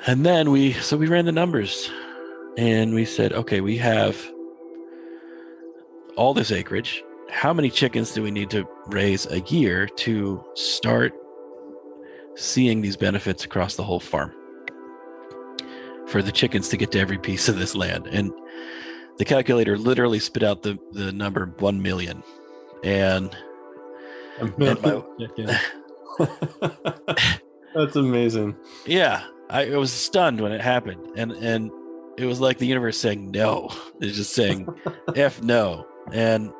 And then we ran the numbers and we said, okay, we have all this acreage. How many chickens do we need to raise a year to start seeing these benefits across the whole farm for the chickens to get to every piece of this land? And the calculator literally spit out the number 1 million. And, That's amazing. Yeah, I was stunned when it happened. And it was like the universe saying no. It's just saying F no. And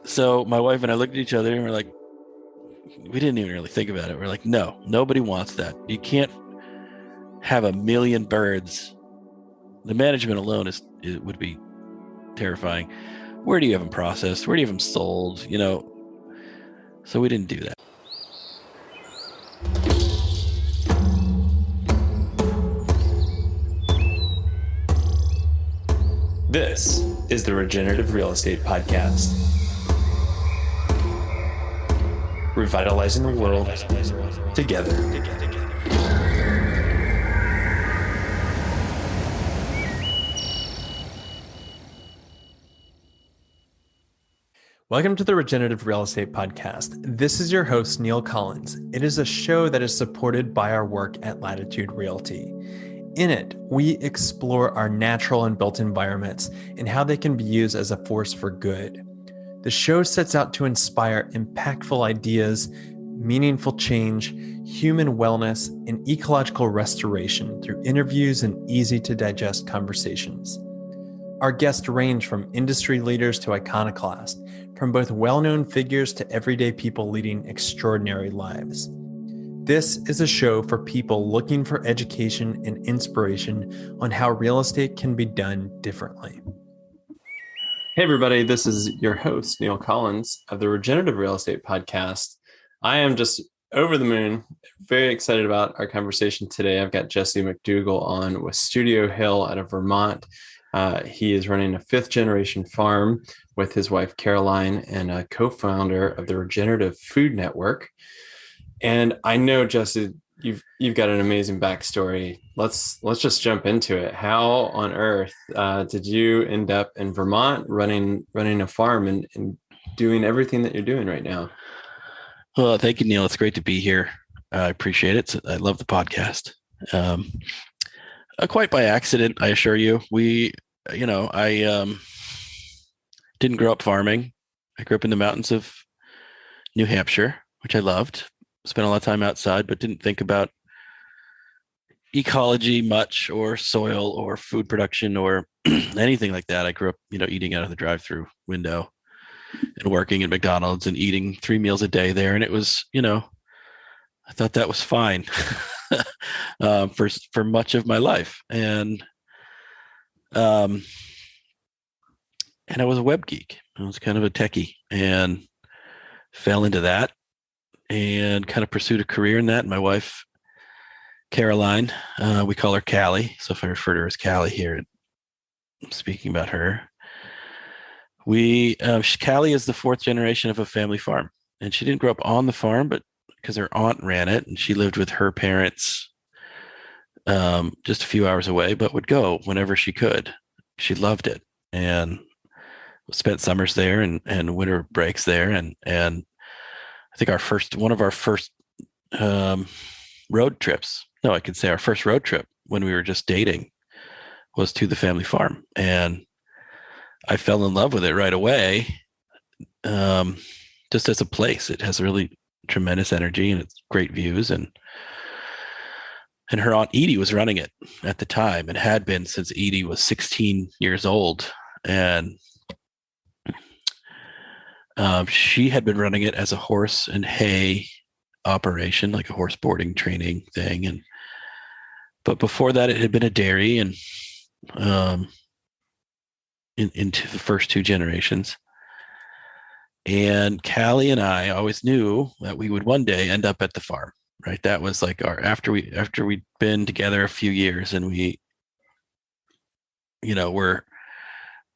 so my wife and I looked at each other and we're like, we didn't even really think about it. We're like, no, nobody wants that. You can't have 1 million birds. The management alone would be terrifying. Where do you have them processed? Where do you have them sold? So we didn't do that. This is the Regenerative Real Estate Podcast. Revitalizing the world together. Welcome to the Regenerative Real Estate Podcast. This is your host, Neil Collins. It is a show that is supported by our work at Latitude Realty. In it, we explore our natural and built environments and how they can be used as a force for good. The show sets out to inspire impactful ideas, meaningful change, human wellness, and ecological restoration through interviews and easy-to-digest conversations. Our guests range from industry leaders to iconoclasts, from both well-known figures to everyday people leading extraordinary lives. This is a show for people looking for education and inspiration on how real estate can be done differently. Hey, everybody, this is your host, Neil Collins of the Regenerative Real Estate Podcast. I am just over the moon, very excited about our conversation today. I've got Jesse McDougall on with Studio Hill out of Vermont. He is running a 5th-generation farm with his wife, Caroline, and a co-founder of the Regenerative Food Network. And I know, Jesse, you've got an amazing backstory. Let's just jump into it. How on earth did you end up in Vermont running a farm and doing everything that you're doing right now? Well, thank you, Neil. It's great to be here. I appreciate it. I love the podcast. Quite by accident, I assure you. I didn't grow up farming. I grew up in the mountains of New Hampshire, which I loved. Spent a lot of time outside, but didn't think about ecology much, or soil, or food production, or anything like that. I grew up, eating out of the drive-through window and working at McDonald's and eating 3 meals a day there. And it was, I thought that was fine for much of my life. And I was a web geek. I was kind of a techie and fell into that and kind of pursued a career in that. And my wife, Caroline, we call her Callie. So if I refer to her as Callie here, I'm speaking about her. Callie is the 4th generation of a family farm, and she didn't grow up on the farm, but because her aunt ran it, and she lived with her parents just a few hours away, but would go whenever she could. She loved it and spent summers there and winter breaks there. And I think one of our first road trips, no, I could say our first road trip when we were just dating, was to the family farm. And I fell in love with it right away. Just as a place, it has really tremendous energy and it's great views. And her aunt Edie was running it at the time and had been since Edie was 16 years old. And she had been running it as a horse and hay operation, like a horse boarding training thing. But before that, it had been a dairy, and into the first 2 generations. And Callie and I always knew that we would one day end up at the farm, right? That was like after we'd been together a few years, and we, were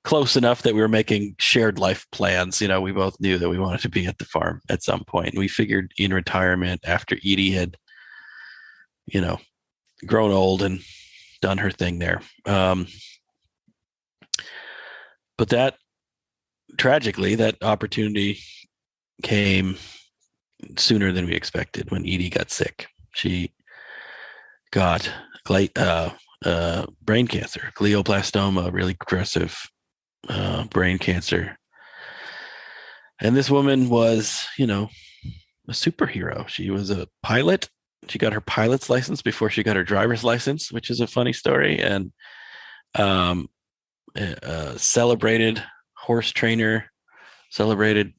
close enough that we were making shared life plans. We both knew that we wanted to be at the farm at some point. And we figured in retirement, after Edie had, grown old and done her thing there. But that tragically, that opportunity came sooner than we expected when Edie got sick. She got brain cancer, glioblastoma, really aggressive brain cancer. And this woman was, a superhero. She was a pilot. She got her pilot's license before she got her driver's license, which is a funny story. And celebrated horse trainer, celebrated,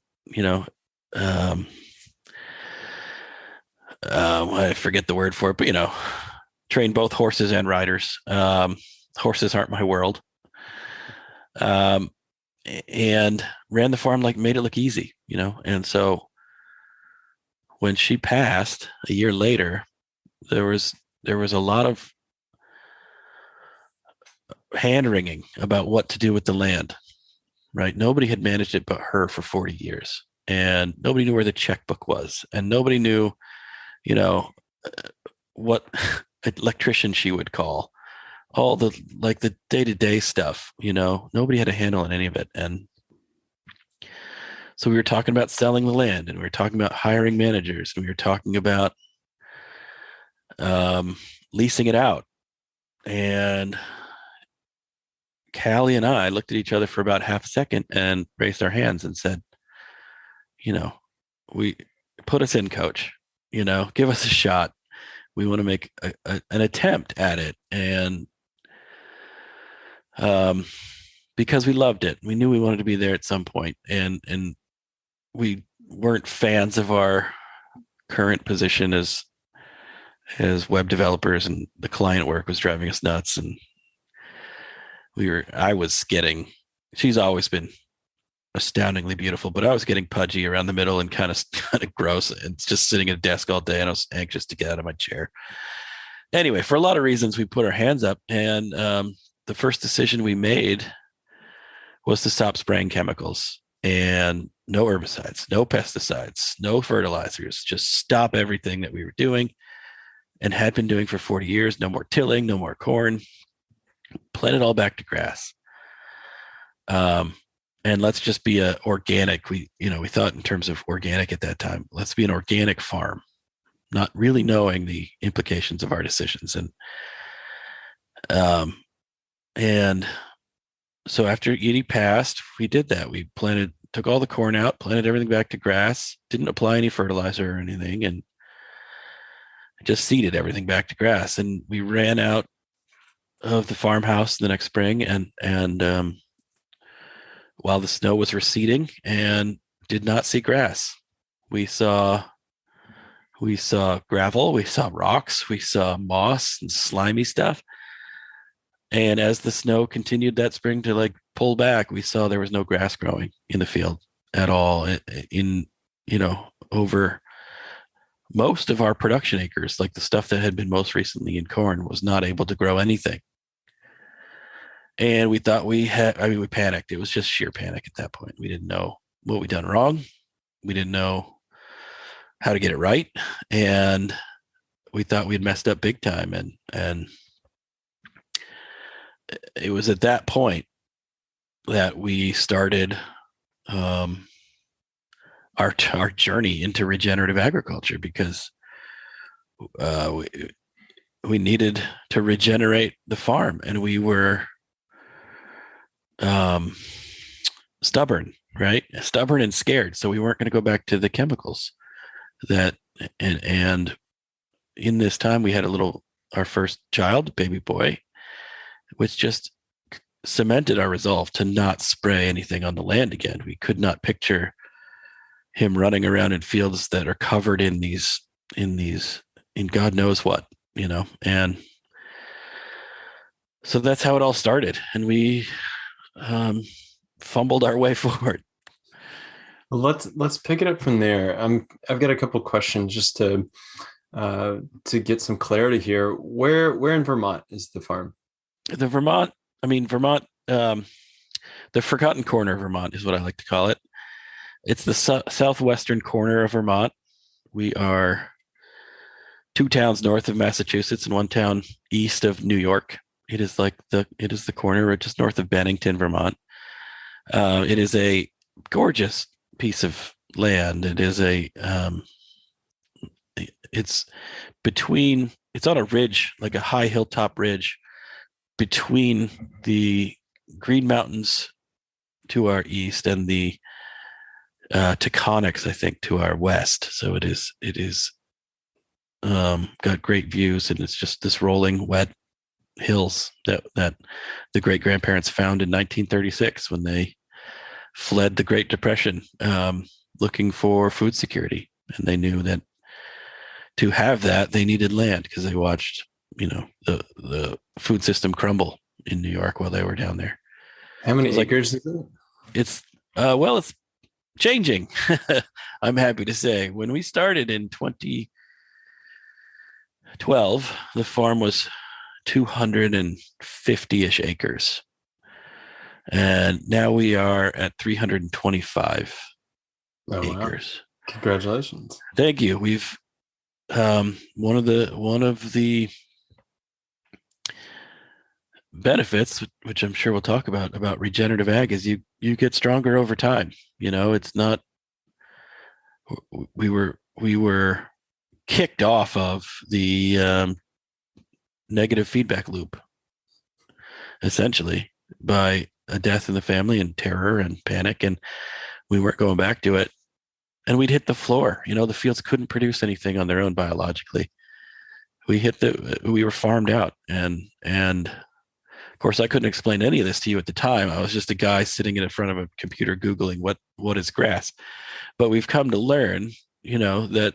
I forget the word for it, but train both horses and riders. Horses aren't my world. And ran the farm, like made it look easy, And so when she passed a year later, there was a lot of hand wringing about what to do with the land, right? Nobody had managed it but her for 40 years, and nobody knew where the checkbook was, and nobody knew, what electrician she would call, all the day-to-day stuff, nobody had a handle on any of it. And so we were talking about selling the land, and we were talking about hiring managers, and we were talking about leasing it out. And Callie and I looked at each other for about half a second and raised our hands and said, we put us in, coach, give us a shot. We want to make an attempt at it. And because we loved it, we knew we wanted to be there at some point. And we weren't fans of our current position as web developers, and the client work was driving us nuts. And she's always been astoundingly beautiful, but I was getting pudgy around the middle and kind of gross, and just sitting at a desk all day, and I was anxious to get out of my chair. Anyway, for a lot of reasons, we put our hands up, and the first decision we made was to stop spraying chemicals, and no herbicides, no pesticides, no fertilizers, just stop everything that we were doing and had been doing for 40 years. No more tilling, no more corn, plant it all back to grass. And let's just be organic. We thought in terms of organic at that time. Let's be an organic farm, not really knowing the implications of our decisions. And so after Edie passed, we did that. We took all the corn out, planted everything back to grass, didn't apply any fertilizer or anything, and just seeded everything back to grass. And we ran out of the farmhouse the next spring, and while the snow was receding, and did not see grass. We saw gravel, we saw rocks, we saw moss and slimy stuff. And as the snow continued that spring to pull back, we saw there was no grass growing in the field at all. Over most of our production acres, like the stuff that had been most recently in corn, was not able to grow anything. And we thought we panicked. It was just sheer panic at that point. We didn't know what we'd done wrong. We didn't know how to get it right. And we thought we'd messed up big time. And it was at that point that we started our journey into regenerative agriculture, because we needed to regenerate the farm, and we were stubborn, right? Stubborn and scared. So we weren't going to go back to the chemicals and in this time we had our first child, baby boy, which just cemented our resolve to not spray anything on the land again. We could not picture him running around in fields that are covered in God knows what, and so that's how it all started. And we fumbled our way forward. Well, let's pick it up from there. I've got a couple questions just to get some clarity here. Where in Vermont is the farm? Vermont, the forgotten corner of Vermont is what I like to call it. It's the southwestern corner of Vermont. We are two towns north of Massachusetts and one town east of New York. It is the corner just north of Bennington, Vermont. It is a gorgeous piece of land. It's it's on a ridge, like a high hilltop ridge between the Green Mountains to our east and the Taconics, I think, to our west. So it is got great views, and it's just this rolling wet hills that the great grandparents found in 1936 when they fled the Great Depression, looking for food security, and they knew that to have that they needed land because they watched the food system crumble in New York while they were down there. How many acres is it? It's it's changing. I'm happy to say when we started in 2012, the farm was 250-ish acres. And now we are at 325 acres. Wow. Congratulations. Thank you. We've one of the benefits, which I'm sure we'll talk about regenerative ag, is you get stronger over time. It's not we were kicked off of the negative feedback loop, essentially, by a death in the family and terror and panic, and we weren't going back to it, and we'd hit the floor. The fields couldn't produce anything on their own biologically. We were farmed out, and of course I couldn't explain any of this to you at the time. I was just a guy sitting in front of a computer googling what is grass. But we've come to learn that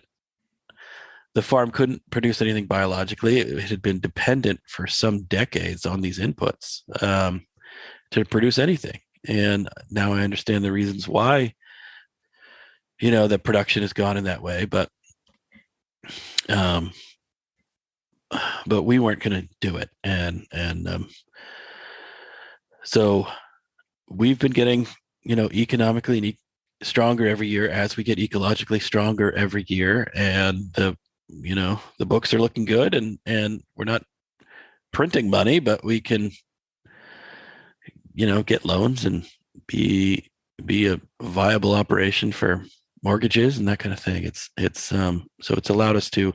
the farm couldn't produce anything biologically. It had been dependent for some decades on these inputs to produce anything. And now I understand the reasons why, the production has gone in that way. But we weren't going to do it. And so we've been getting, economically stronger every year as we get ecologically stronger every year. And the books are looking good, and we're not printing money, but we can, get loans and be a viable operation for mortgages and that kind of thing. So it's allowed us to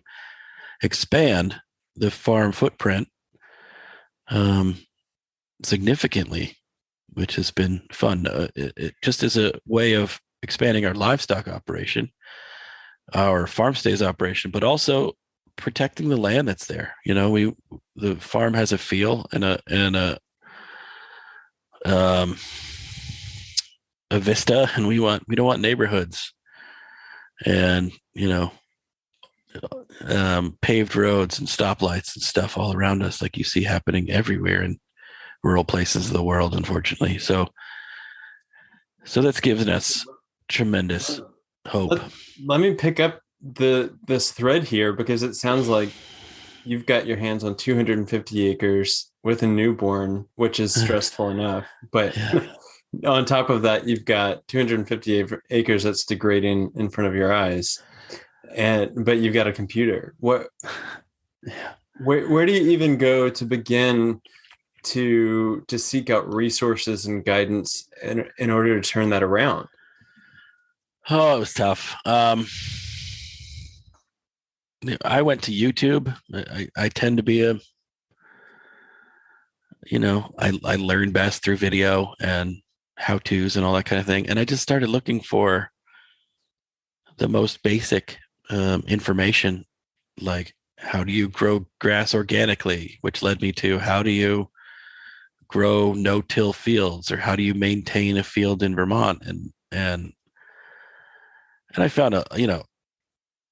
expand the farm footprint significantly, which has been fun. It just as a way of expanding our livestock operation, our farm stays operation, but also protecting the land that's there. The farm has a feel and a vista, and we don't want neighborhoods and paved roads and stoplights and stuff all around us like you see happening everywhere in rural places of the world, unfortunately. So that's given us tremendous hope. Let me pick up this thread here, because it sounds like you've got your hands on 250 acres with a newborn, which is stressful enough. But on top of that, you've got 250 acres that's degrading in front of your eyes, but you've got a computer. Where do you even go to begin to seek out resources and guidance in order to turn that around? Oh, it was tough. I went to YouTube. I tend to be I learn best through video and how-tos and all that kind of thing. And I just started looking for the most basic information, like how do you grow grass organically, which led me to how do you grow no-till fields, or how do you maintain a field in Vermont, and I found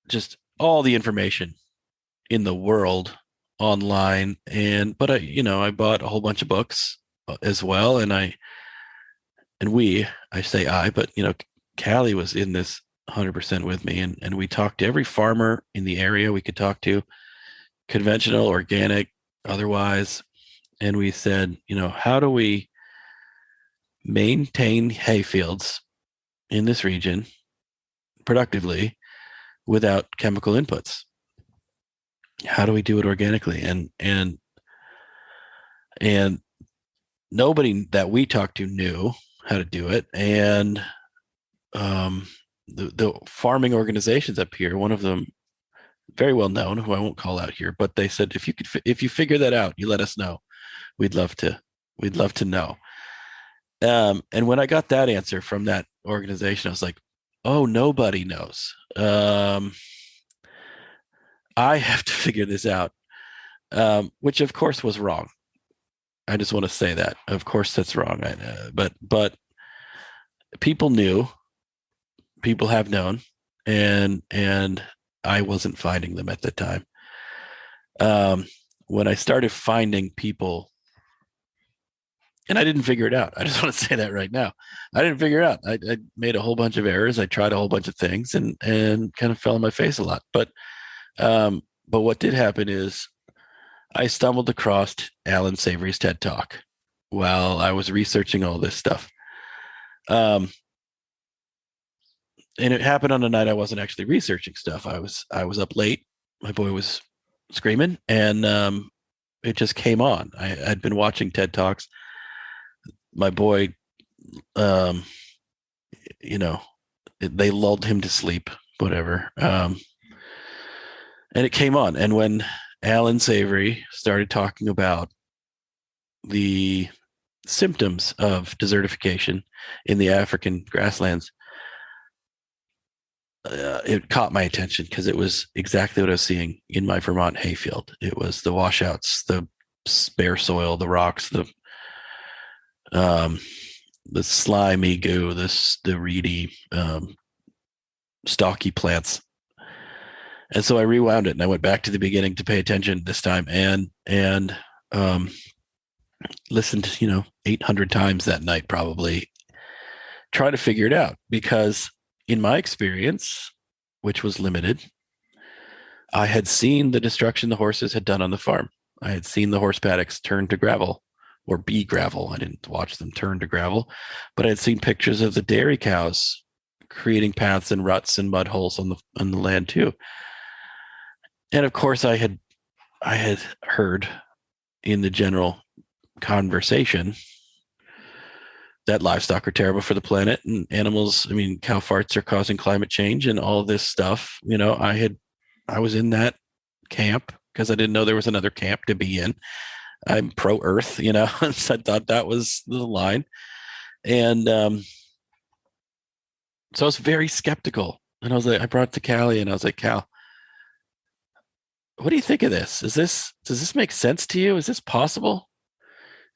just all the information in the world online. But I bought a whole bunch of books as well. And I say I, but Callie was in this 100% with me. And we talked to every farmer in the area we could talk to, conventional, organic, otherwise. And we said, how do we maintain hay fields in this region productively without chemical inputs? how do we do it organically? And nobody that we talked to knew how to do it. And um, the farming organizations up here, one of them very well known, who I won't call out here, but they said if you figure that out, you let us know. We'd love to we'd love to know. And when I got that answer from that organization, I was like, oh, nobody knows. I have to figure this out, which of course was wrong. I just want to say that. Of course, that's wrong. But people knew, people have known, and I wasn't finding them at the time. Um, when I started finding people, and I didn't figure it out. I just want to say that right now. I didn't figure it out. I made a whole bunch of errors. I tried a whole bunch of things and kind of fell on my face a lot. But what did happen is I stumbled across Alan Savory's TED Talk while I was researching all this stuff. And it happened on a night I wasn't actually researching stuff. I was up late. My boy was screaming, and it just came on. I'd been watching TED Talks. My boy, um, they lulled him to sleep, whatever. And it came on. And when Alan Savory started talking about the symptoms of desertification in the African grasslands, it caught my attention because it was exactly what I was seeing in my Vermont hayfield. It was the washouts, the bare soil, the rocks, um, the slimy goo, the reedy, stocky plants. And so I rewound it and I went back to the beginning to pay attention this time and listened, 800 times that night, probably trying to figure it out, because in my experience, which was limited, I had seen the destruction the horses had done on the farm. I had seen the horse paddocks turn to gravel or be gravel. I didn't watch them turn to gravel, but I had seen pictures of the dairy cows creating paths and ruts and mud holes on the land too. And of course, I had heard in the general conversation that livestock are terrible for the planet and animals. I mean, cow farts are causing climate change and all this stuff. I was in that camp because I didn't know there was another camp to be in. I'm pro earth, so I thought that was the line. And so I was very skeptical. And I brought it to Callie and I was like, Cal, what do you think of this? Does this make sense to you? Is this possible?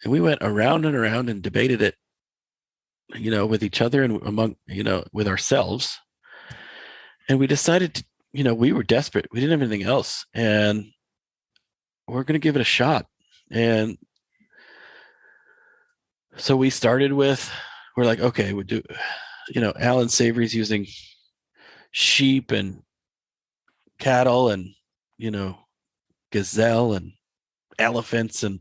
And we went around and around and debated it, with each other and among, with ourselves. And we decided to, we were desperate. We didn't have anything else. And we're going to give it a shot. And so we started with, we're like, okay, we do, Alan Savory's using sheep and cattle and, gazelle and elephants, and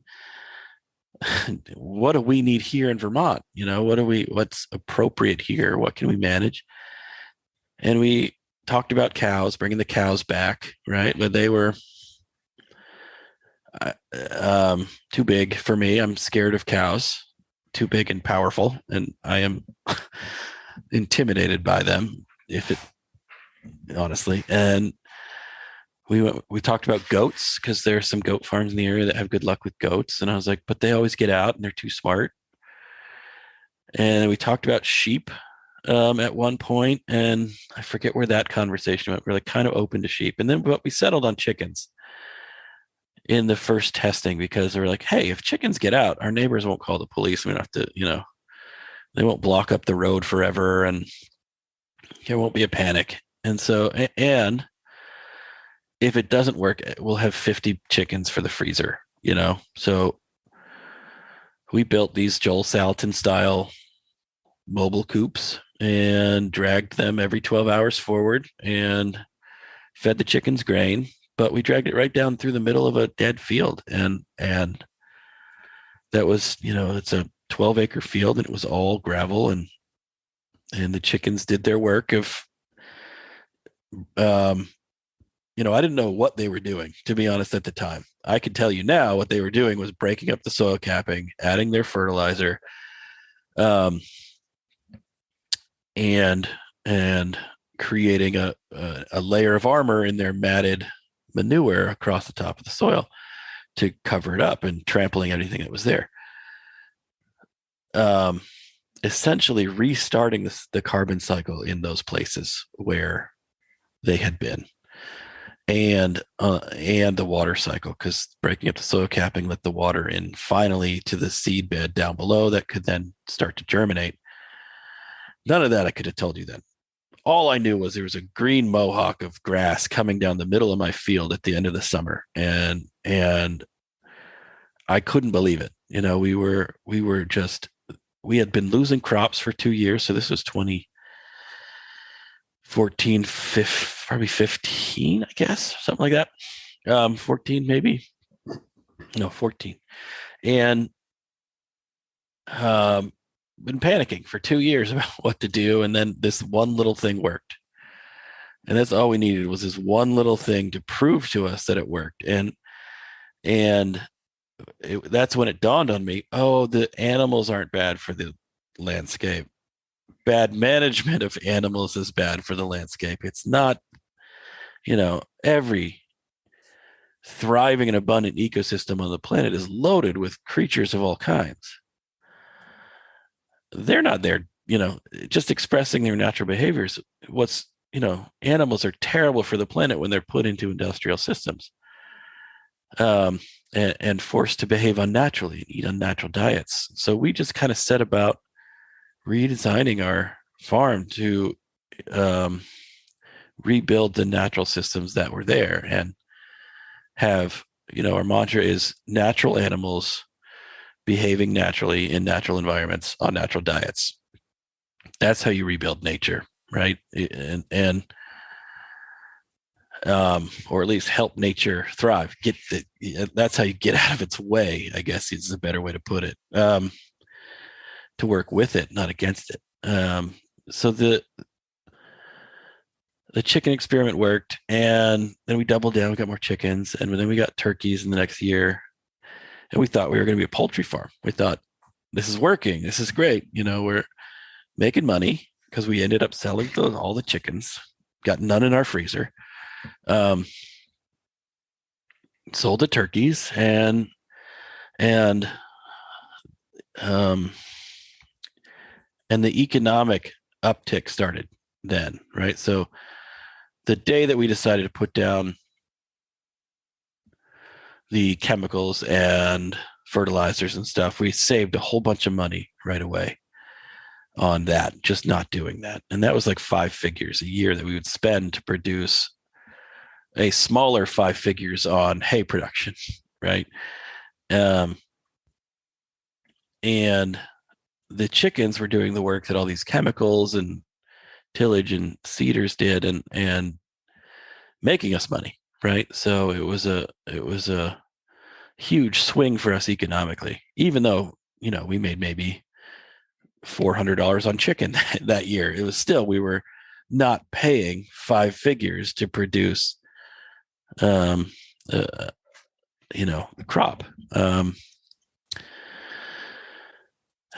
what do we need here in Vermont? What's appropriate here? What can we manage? And we talked about cows, bringing the cows back, right? But they were too big for me. I'm scared of cows, too big and powerful, and I am intimidated by them, honestly. And we talked about goats because there are some goat farms in the area that have good luck with goats. And I was like, but they always get out and they're too smart. And we talked about sheep at one point, and I forget where that conversation went. We're like kind of open to sheep. But we settled on chickens in the first testing because they were like, hey, if chickens get out, our neighbors won't call the police. We don't have to, they won't block up the road forever and there won't be a panic. And so, and if it doesn't work, we'll have 50 chickens for the freezer, So we built these Joel Salatin style mobile coops and dragged them every 12 hours forward and fed the chickens grain, but we dragged it right down through the middle of a dead field. And that was, it's a 12-acre field and it was all gravel, and the chickens did their work of I didn't know what they were doing, to be honest, at the time. I can tell you now what they were doing was breaking up the soil capping, adding their fertilizer, um, and and creating a layer of armor in their matted manure across the top of the soil to cover it up and trampling anything that was there. Um, Essentially restarting the carbon cycle in those places where they had been, and the water cycle, because breaking up the soil capping let the water in finally to the seed bed down below that could then start to germinate. None of that I could have told you then. All I knew was there was a green mohawk of grass coming down the middle of my field at the end of the summer, and I couldn't believe it. We had been losing crops for 2 years, so this was 2014, probably 15, I guess, something like that. 14 maybe, no 14, and been panicking for 2 years about what to do, and then this one little thing worked. And that's all we needed, was this one little thing to prove to us that it worked. That's when it dawned on me, oh, the animals aren't bad for the landscape. Bad management of animals is bad for the landscape. It's not, every thriving and abundant ecosystem on the planet is loaded with creatures of all kinds. They're not there, just expressing their natural behaviors. Animals are terrible for the planet when they're put into industrial systems. And forced to behave unnaturally and eat unnatural diets. So we just kind of set about redesigning our farm to rebuild the natural systems that were there, and have, our mantra is natural animals behaving naturally in natural environments on natural diets. That's how you rebuild nature, right? Or at least help nature thrive. That's how you get out of its way, I guess is a better way to put it. To work with it, not against it. So the chicken experiment worked, and then we doubled down. We got more chickens, and then we got turkeys in the next year. And we thought we were going to be a poultry farm. We thought, this is working. This is great. We're making money, because we ended up selling all the chickens. Got none in our freezer. Sold the turkeys, and the economic uptick started then, right? So the day that we decided to put down the chemicals and fertilizers and stuff, we saved a whole bunch of money right away on that, just not doing that. And that was like 5 figures a year that we would spend to produce a smaller 5 figures on hay production, right? And the chickens were doing the work that all these chemicals and tillage and seeders did, and making us money, right? So it was a huge swing for us economically, even though, we made maybe $400 on chicken that year. It was still, we were not paying 5 figures to produce the crop.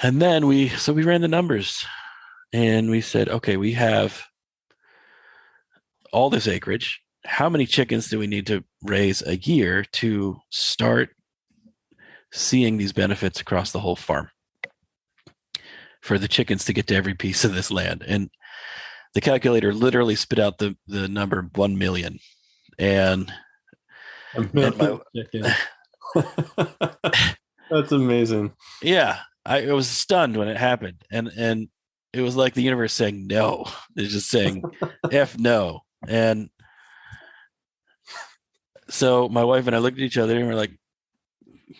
And then we ran the numbers, and we said, okay, we have all this acreage. How many chickens do we need to raise a year to start seeing these benefits across the whole farm, for the chickens to get to every piece of this land? And the calculator literally spit out the number 1 million. And That's amazing. Yeah, I was stunned when it happened, and it was like the universe saying no. It's just saying F no. And so my wife and I looked at each other, and we're like,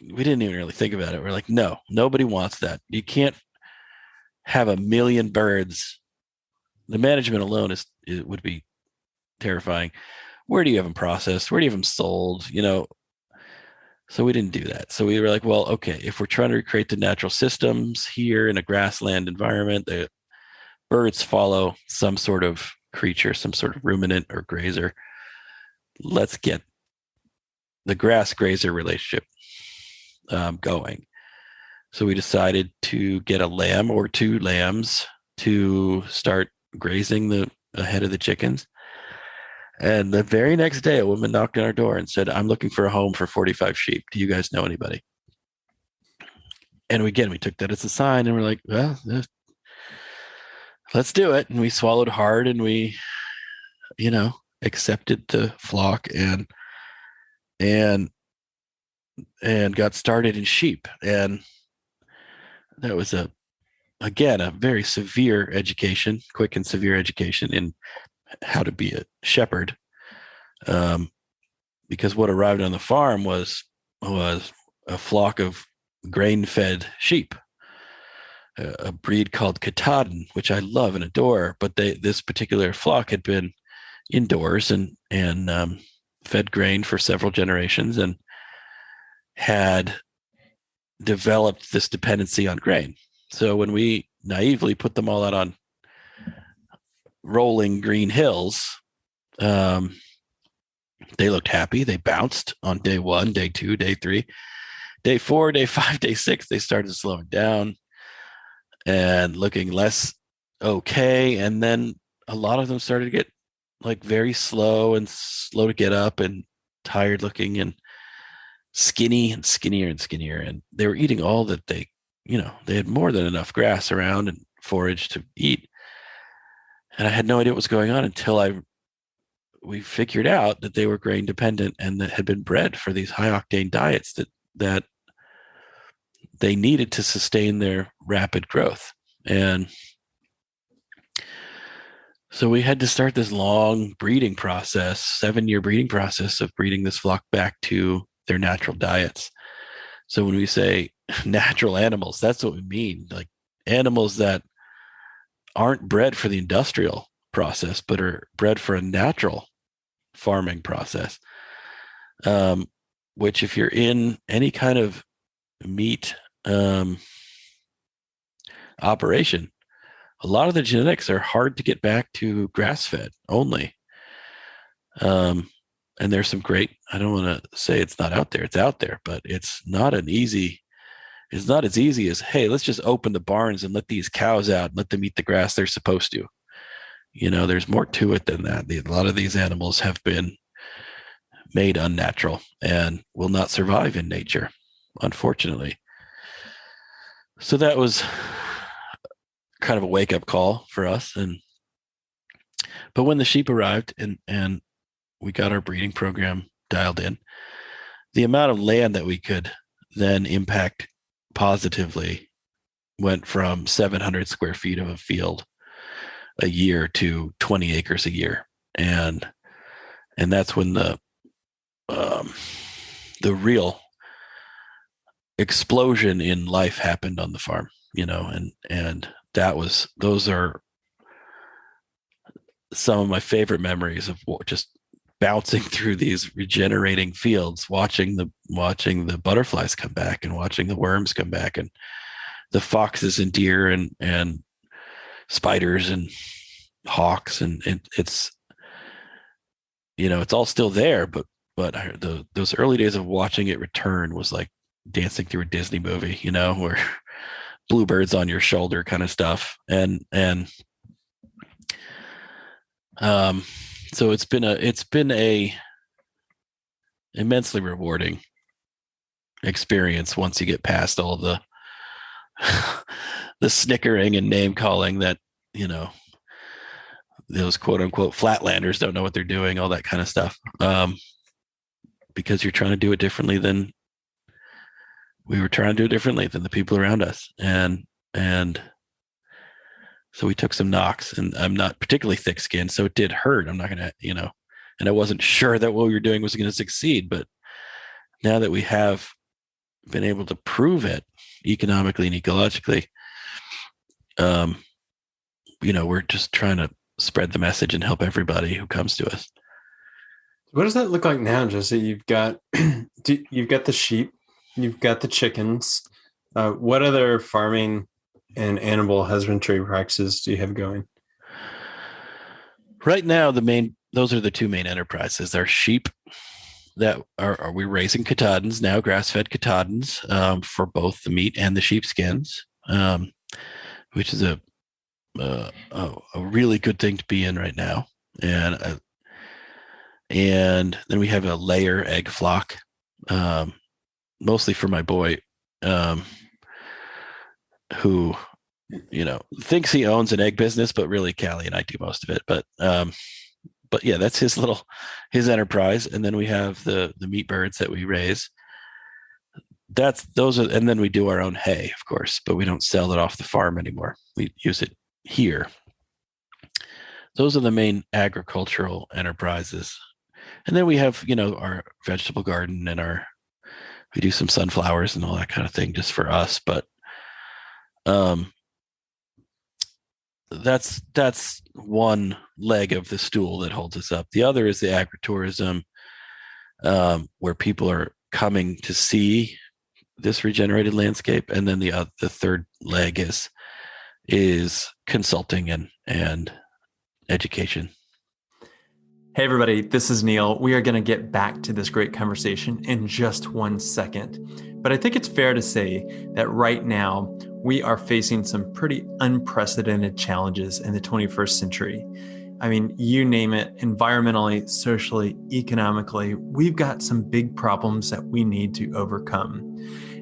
we didn't even really think about it. We're like, no, nobody wants that. You can't have 1 million birds. The management alone it would be terrifying. Where do you have them processed? Where do you have them sold? So we didn't do that. So we were like, well, okay, if we're trying to recreate the natural systems here in a grassland environment, the birds follow some sort of creature, some sort of ruminant or grazer. let's get the grass grazer relationship going. So we decided to get a lamb or two lambs to start grazing ahead of the chickens. And the very next day, a woman knocked on our door and said, "I'm looking for a home for 45 sheep. Do you guys know anybody?" And we took that as a sign, and we're like, well, let's do it. And we swallowed hard, and we, accepted the flock and got started in sheep. And that was again a very severe education, quick and severe education in how to be a shepherd. Because what arrived on the farm was a flock of grain-fed sheep, a breed called Katahdin, which I love and adore. But this particular flock had been indoors and fed grain for several generations and had developed this dependency on grain. So when we naively put them all out on rolling green hills, they looked happy. They bounced on day 1, day 2, day 3, day 4, day 5, day 6. They started slowing down and looking less okay. And then a lot of them started to get like very slow to get up and tired looking and skinny and skinnier and skinnier. And they were eating all that they had more than enough grass around and forage to eat. And I had no idea what was going on until we figured out that they were grain dependent and that had been bred for these high octane diets that they needed to sustain their rapid growth. And so we had to start this long breeding process, 7-year breeding process of breeding this flock back to their natural diets. So when we say natural animals, that's what we mean, like animals that aren't bred for the industrial process, but are bred for a natural farming process, which if you're in any kind of meat operation, a lot of the genetics are hard to get back to grass-fed only. And there's some great, I don't want to say it's not out there, it's out there, but it's not as easy as, hey, let's just open the barns and let these cows out and let them eat the grass they're supposed to. There's more to it than that. A lot of these animals have been made unnatural and will not survive in nature, unfortunately. So that was kind of a wake-up call for us. But when the sheep arrived and we got our breeding program dialed in, the amount of land that we could then impact positively went from 700 square feet of a field a year to 20 acres a year. And that's when the real explosion in life happened on the farm, and those are some of my favorite memories of just bouncing through these regenerating fields, watching the butterflies come back and watching the worms come back and the foxes and deer and spiders and hawks. And it's all still there, but those early days of watching it return was like dancing through a Disney movie, where bluebirds on your shoulder kind of stuff. And so it's been a immensely rewarding experience once you get past all the the snickering and name calling that those quote unquote flatlanders don't know what they're doing, all that kind of stuff, because you're trying to do it differently than we were trying to do it differently than the people around us. And so we took some knocks, and I'm not particularly thick skinned, so it did hurt. I'm not going to, and I wasn't sure that what we were doing was going to succeed. But now that we have been able to prove it economically and ecologically, we're just trying to spread the message and help everybody who comes to us. What does that look like now, Jesse? You've got the sheep, you've got the chickens. What other farming and animal husbandry practices do you have going? Right now, the those are the two main enterprises. Our sheep that are we raising Katahdins now, grass-fed Katahdins, for both the meat and the sheepskins, which is a really good thing to be in right now. And then we have a layer egg flock, mostly for my boy, who thinks he owns an egg business, but really Callie and I do most of it. But yeah, that's his enterprise. And then we have the meat birds that we raise. And then we do our own hay, of course, but we don't sell it off the farm anymore. We use it here. Those are the main agricultural enterprises. And then we have, our vegetable garden and we do some sunflowers and all that kind of thing just for us. But that's one leg of the stool that holds us up. The other is the agritourism, where people are coming to see this regenerated landscape. And then the third leg is consulting and education. Hey, everybody, this is Neil. We are going to get back to this great conversation in just 1 second. But I think it's fair to say that right now we are facing some pretty unprecedented challenges in the 21st century. I mean, you name it, environmentally, socially, economically, we've got some big problems that we need to overcome.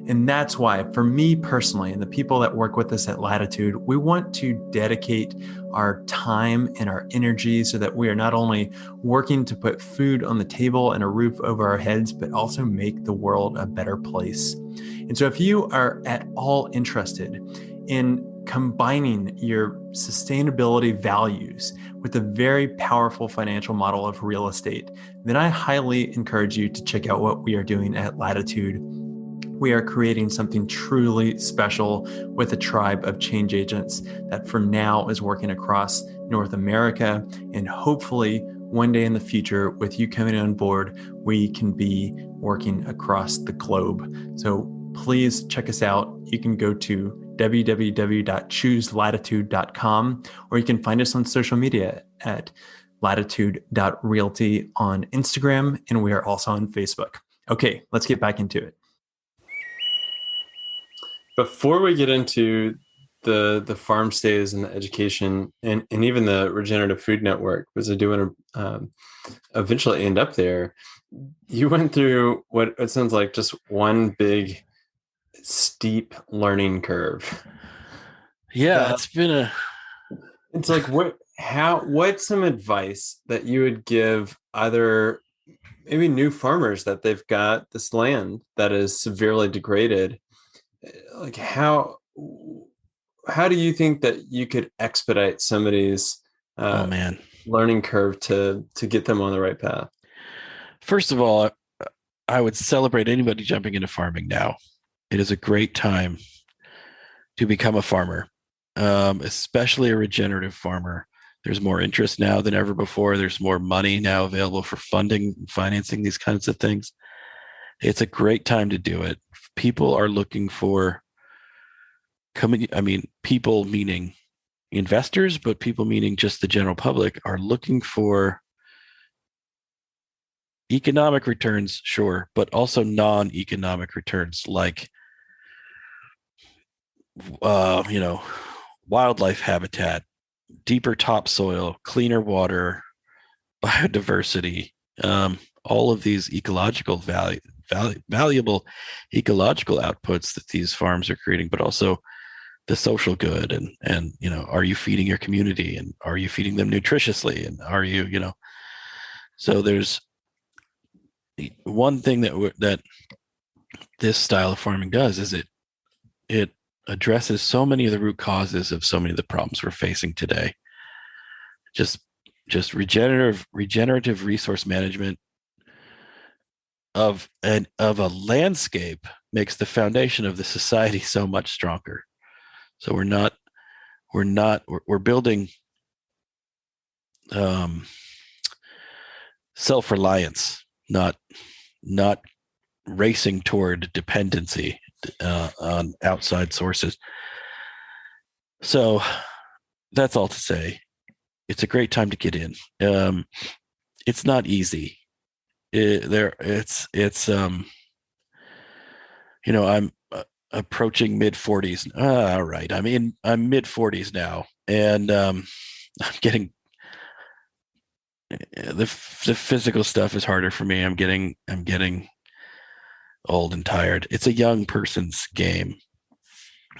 And that's why, for me personally, and the people that work with us at Latitude, we want to dedicate our time and our energy so that we are not only working to put food on the table and a roof over our heads, but also make the world a better place. And so if you are at all interested in combining your sustainability values with a very powerful financial model of real estate, then I highly encourage you to check out what we are doing at Latitude. We are creating something truly special with a tribe of change agents that for now is working across North America. And hopefully one day in the future, with you coming on board, we can be working across the globe. So please check us out. You can go to www.chooselatitude.com, or you can find us on social media at latitude.realty on Instagram. And we are also on Facebook. Okay, let's get back into it. Before we get into the farm stays and the education and even the Regenerative Food Network, because I do want to eventually end up there, you went through what it sounds like just one big steep learning curve. Yeah, it's like what's some advice that you would give either maybe new farmers that they've got this land that is severely degraded? Like how do you think that you could expedite somebody's learning curve to get them on the right path? First of all, I would celebrate anybody jumping into farming now. It is a great time to become a farmer, especially a regenerative farmer. There's more interest now than ever before. There's more money now available for financing these kinds of things. It's a great time to do it. People are looking for people meaning investors, but people meaning just the general public are looking for economic returns, sure, but also non-economic returns like, wildlife habitat, deeper topsoil, cleaner water, biodiversity, all of these ecological valuable ecological outputs that these farms are creating, but also the social good and are you feeding your community and are you feeding them nutritiously and are you so there's one thing that this style of farming does is it addresses so many of the root causes of so many of the problems we're facing today. Just regenerative resource management of a landscape makes the foundation of the society so much stronger. So we're building self-reliance, not racing toward dependency on outside sources. So that's all to say. It's a great time to get in. it's not easy. It's I'm approaching mid 40s. All right. I'm mid 40s now, and I'm getting the physical stuff is harder for me. I'm getting old and tired. It's a young person's game.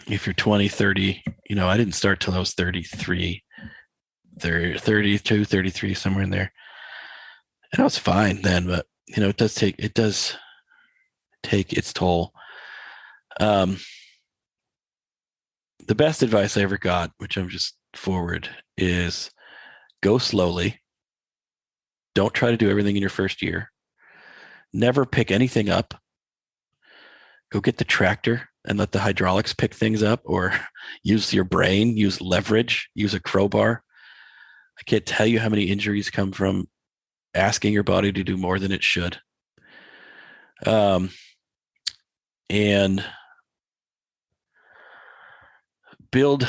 If you're 20, 30, I didn't start till I was 33, 30, 32, 33, somewhere in there. And I was fine then, but it does take its toll. Um, the best advice I ever got, which I'm just forward, is go slowly. Don't try to do everything in your first year. Never pick anything up. Go get the tractor and let the hydraulics pick things up, or use your brain, use leverage, use a crowbar. I can't tell you how many injuries come from asking your body to do more than it should. And don't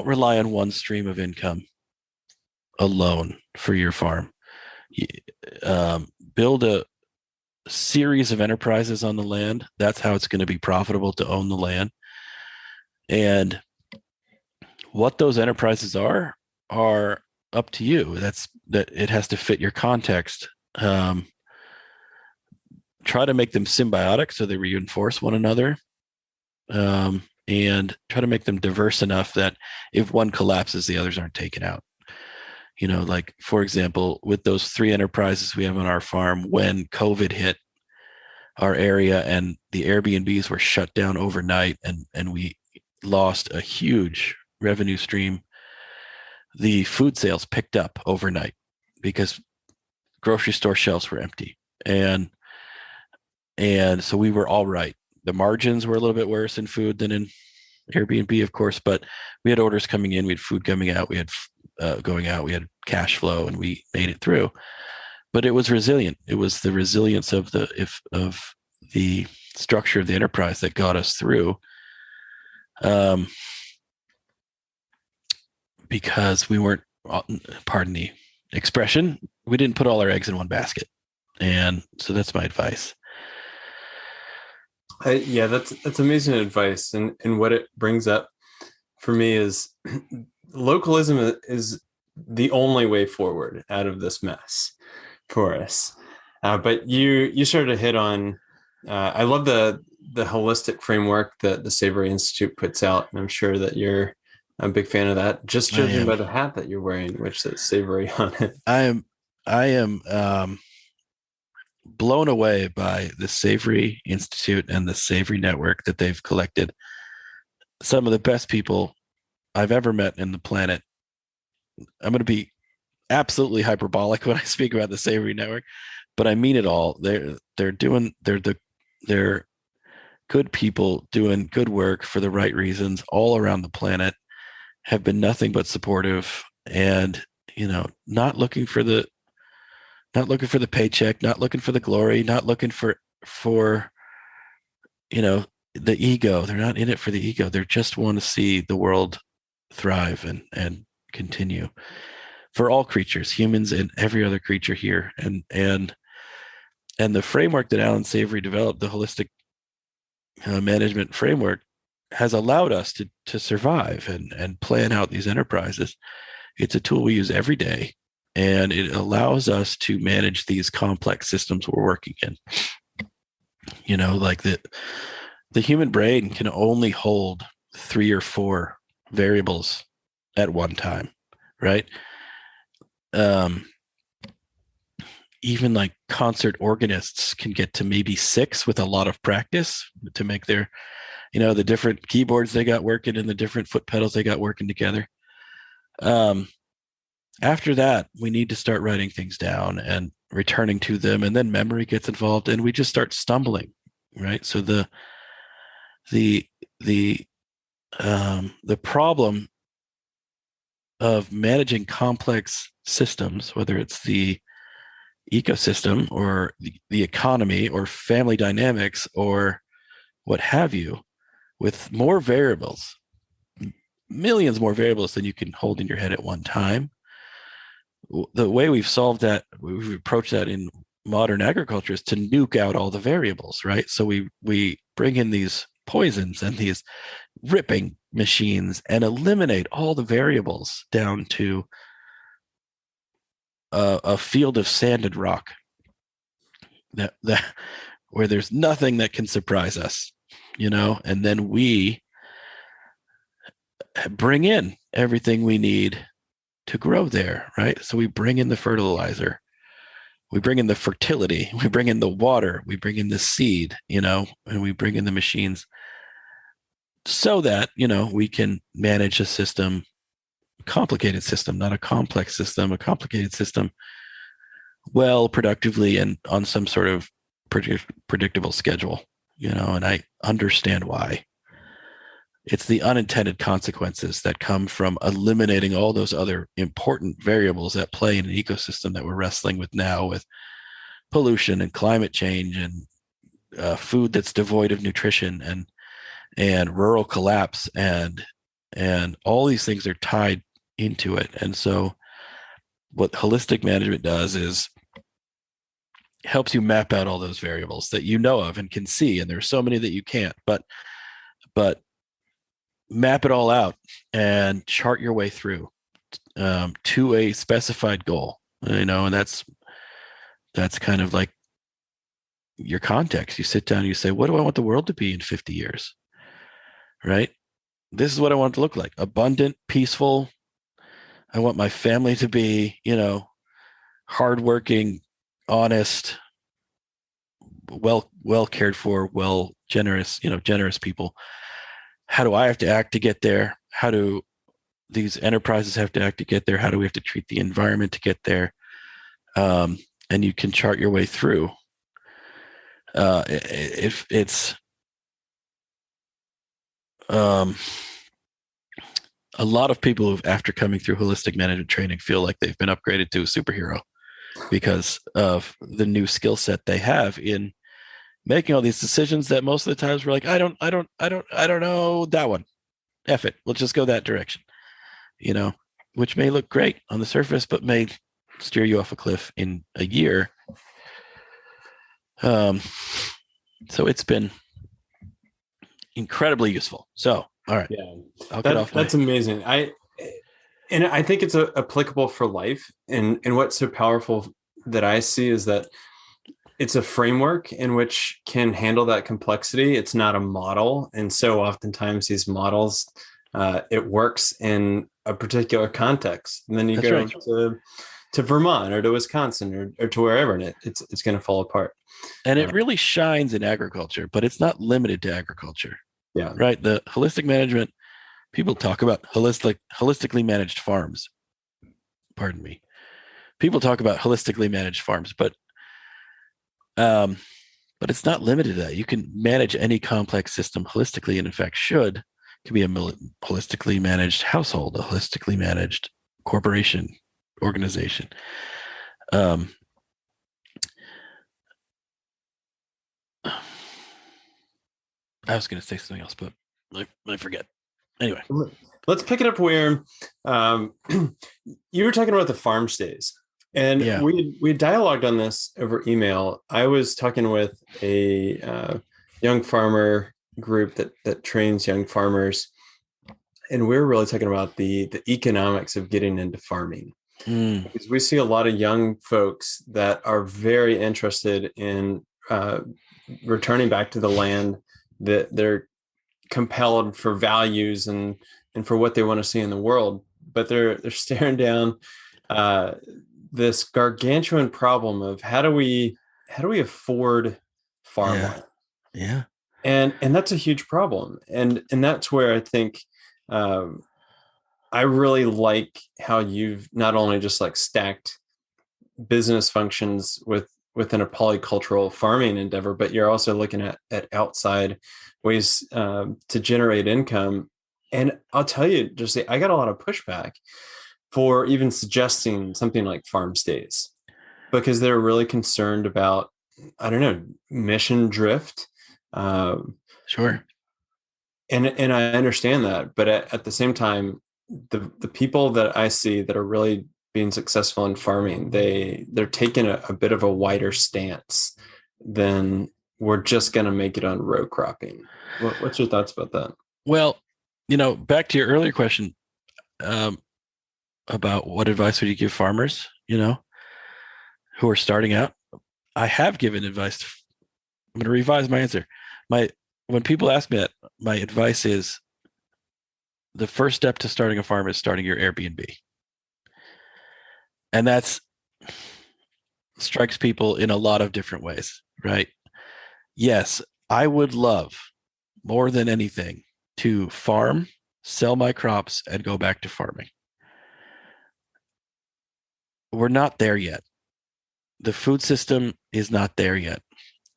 rely on one stream of income alone for your farm. Build a series of enterprises on the land. That's how it's going to be profitable to own the land. And what those enterprises are up to you. That it has to fit your context. Try to make them symbiotic so they reinforce one another. And try to make them diverse enough that if one collapses, the others aren't taken out. Like, for example, with those 3 enterprises we have on our farm, when COVID hit our area and the Airbnbs were shut down overnight, and we lost a huge revenue stream, the food sales picked up overnight because grocery store shelves were empty. And so we were all right. The margins were a little bit worse in food than in Airbnb, of course, but we had orders coming in, we had food coming out, we had going out, we had cash flow, and we made it through. But it was resilient. It was the resilience of the structure of the enterprise that got us through. Because we weren't, pardon the expression, we didn't put all our eggs in one basket. And so that's my advice. Yeah, that's amazing advice. And what it brings up for me is localism is the only way forward out of this mess for us. But you sort of hit on, I love the holistic framework that the Savory Institute puts out. And I'm sure that you're a big fan of that, just judging by the hat that you're wearing, which says Savory on it. I am blown away by the Savory Institute and the Savory Network that they've collected. Some of the best people I've ever met in the planet. I'm going to be absolutely hyperbolic when I speak about the Savory Network, but I mean it all. They're good people doing good work for the right reasons all around the planet, have been nothing but supportive, and not looking for the paycheck, not looking for the glory, not looking for the ego. They're not in it for the ego. They just want to see the world thrive and continue for all creatures, humans and every other creature here. And the framework that Alan Savory developed, the holistic management framework, has allowed us to survive and plan out these enterprises. It's a tool we use every day, and it allows us to manage these complex systems we're working in. Like the human brain can only hold 3 or 4 variables at one time, right? Even like concert organists can get to maybe 6 with a lot of practice to make their, the different keyboards they got working and the different foot pedals they got working together. After that, we need to start writing things down and returning to them, and then memory gets involved, and we just start stumbling, right? So the problem of managing complex systems, whether it's the ecosystem or the economy or family dynamics or what have you, with more variables, millions more variables than you can hold in your head at one time, the way we've approached that in modern agriculture is to nuke out all the variables, right? So we bring in these poisons and these ripping machines and eliminate all the variables down to a field of sand and rock that where there's nothing that can surprise us, and then we bring in everything we need to grow there, right? So we bring in the fertilizer, we bring in the fertility, we bring in the water, we bring in the seed, and we bring in the machines so that, we can manage a system, complicated system, not a complex system, a complicated system, well, productively and on some sort of predictable schedule, and I understand why. It's the unintended consequences that come from eliminating all those other important variables that play in an ecosystem that we're wrestling with now, with pollution and climate change and food that's devoid of nutrition and rural collapse and all these things are tied into it. And so what holistic management does is helps you map out all those variables that you know of and can see, and there's so many that you can't, but map it all out and chart your way through to a specified goal, and that's kind of like your context. You sit down and you say, what do I want the world to be in 50 years? Right? This is what I want it to look like: abundant, peaceful. I want my family to be, hardworking, honest, well cared for, generous people. How do I have to act to get there? How do these enterprises have to act to get there? How do we have to treat the environment to get there? And you can chart your way through. If it's a lot of people who, after coming through holistic management training, feel like they've been upgraded to a superhero because of the new skill set they have in making all these decisions that most of the times we're like, I don't know that one. F it. We'll just go that direction, which may look great on the surface, but may steer you off a cliff in a year. So it's been incredibly useful. So, all right. Yeah, that's amazing. I think it's applicable for life. And what's so powerful that I see is that it's a framework in which can handle that complexity. It's not a model. And so oftentimes these models, it works in a particular context. And then you go to Vermont or to Wisconsin or to wherever, and it's going to fall apart. And it really shines in agriculture, but it's not limited to agriculture. Yeah. Right. The holistic management, people talk about holistically managed farms. Pardon me. People talk about holistically managed farms, but it's not limited to that. You can manage any complex system holistically, and in fact should. It could be a holistically managed household, a holistically managed corporation, organization. I was going to say something else, but I forget. Anyway, let's pick it up where you were talking about the farm stays. And we dialogued on this over email. I was talking with a young farmer group that trains young farmers, and we're really talking about the economics of getting into farming. Because we see a lot of young folks that are very interested in returning back to the land, that they're compelled for values and for what they want to see in the world, but they're staring down this gargantuan problem of how do we afford farmland? Yeah. And that's a huge problem. And that's where I think I really like how you've not only just like stacked business functions within a polycultural farming endeavor, but you're also looking at outside ways to generate income. And I'll tell you, just say, I got a lot of pushback for even suggesting something like farm stays, because they're really concerned about, I don't know, mission drift. Sure. And I understand that, but at the same time, the people that I see that are really being successful in farming, they're taking a bit of a wider stance than we're just going to make it on row cropping. What's your thoughts about that? Well, back to your earlier question about what advice would you give farmers, who are starting out. I have given advice. I'm going to revise my answer. When people ask me that, my advice is the first step to starting a farm is starting your Airbnb. And that's strikes people in a lot of different ways, right? Yes, I would love more than anything to farm, sell my crops, and go back to farming. We're not there yet. The food system is not there yet.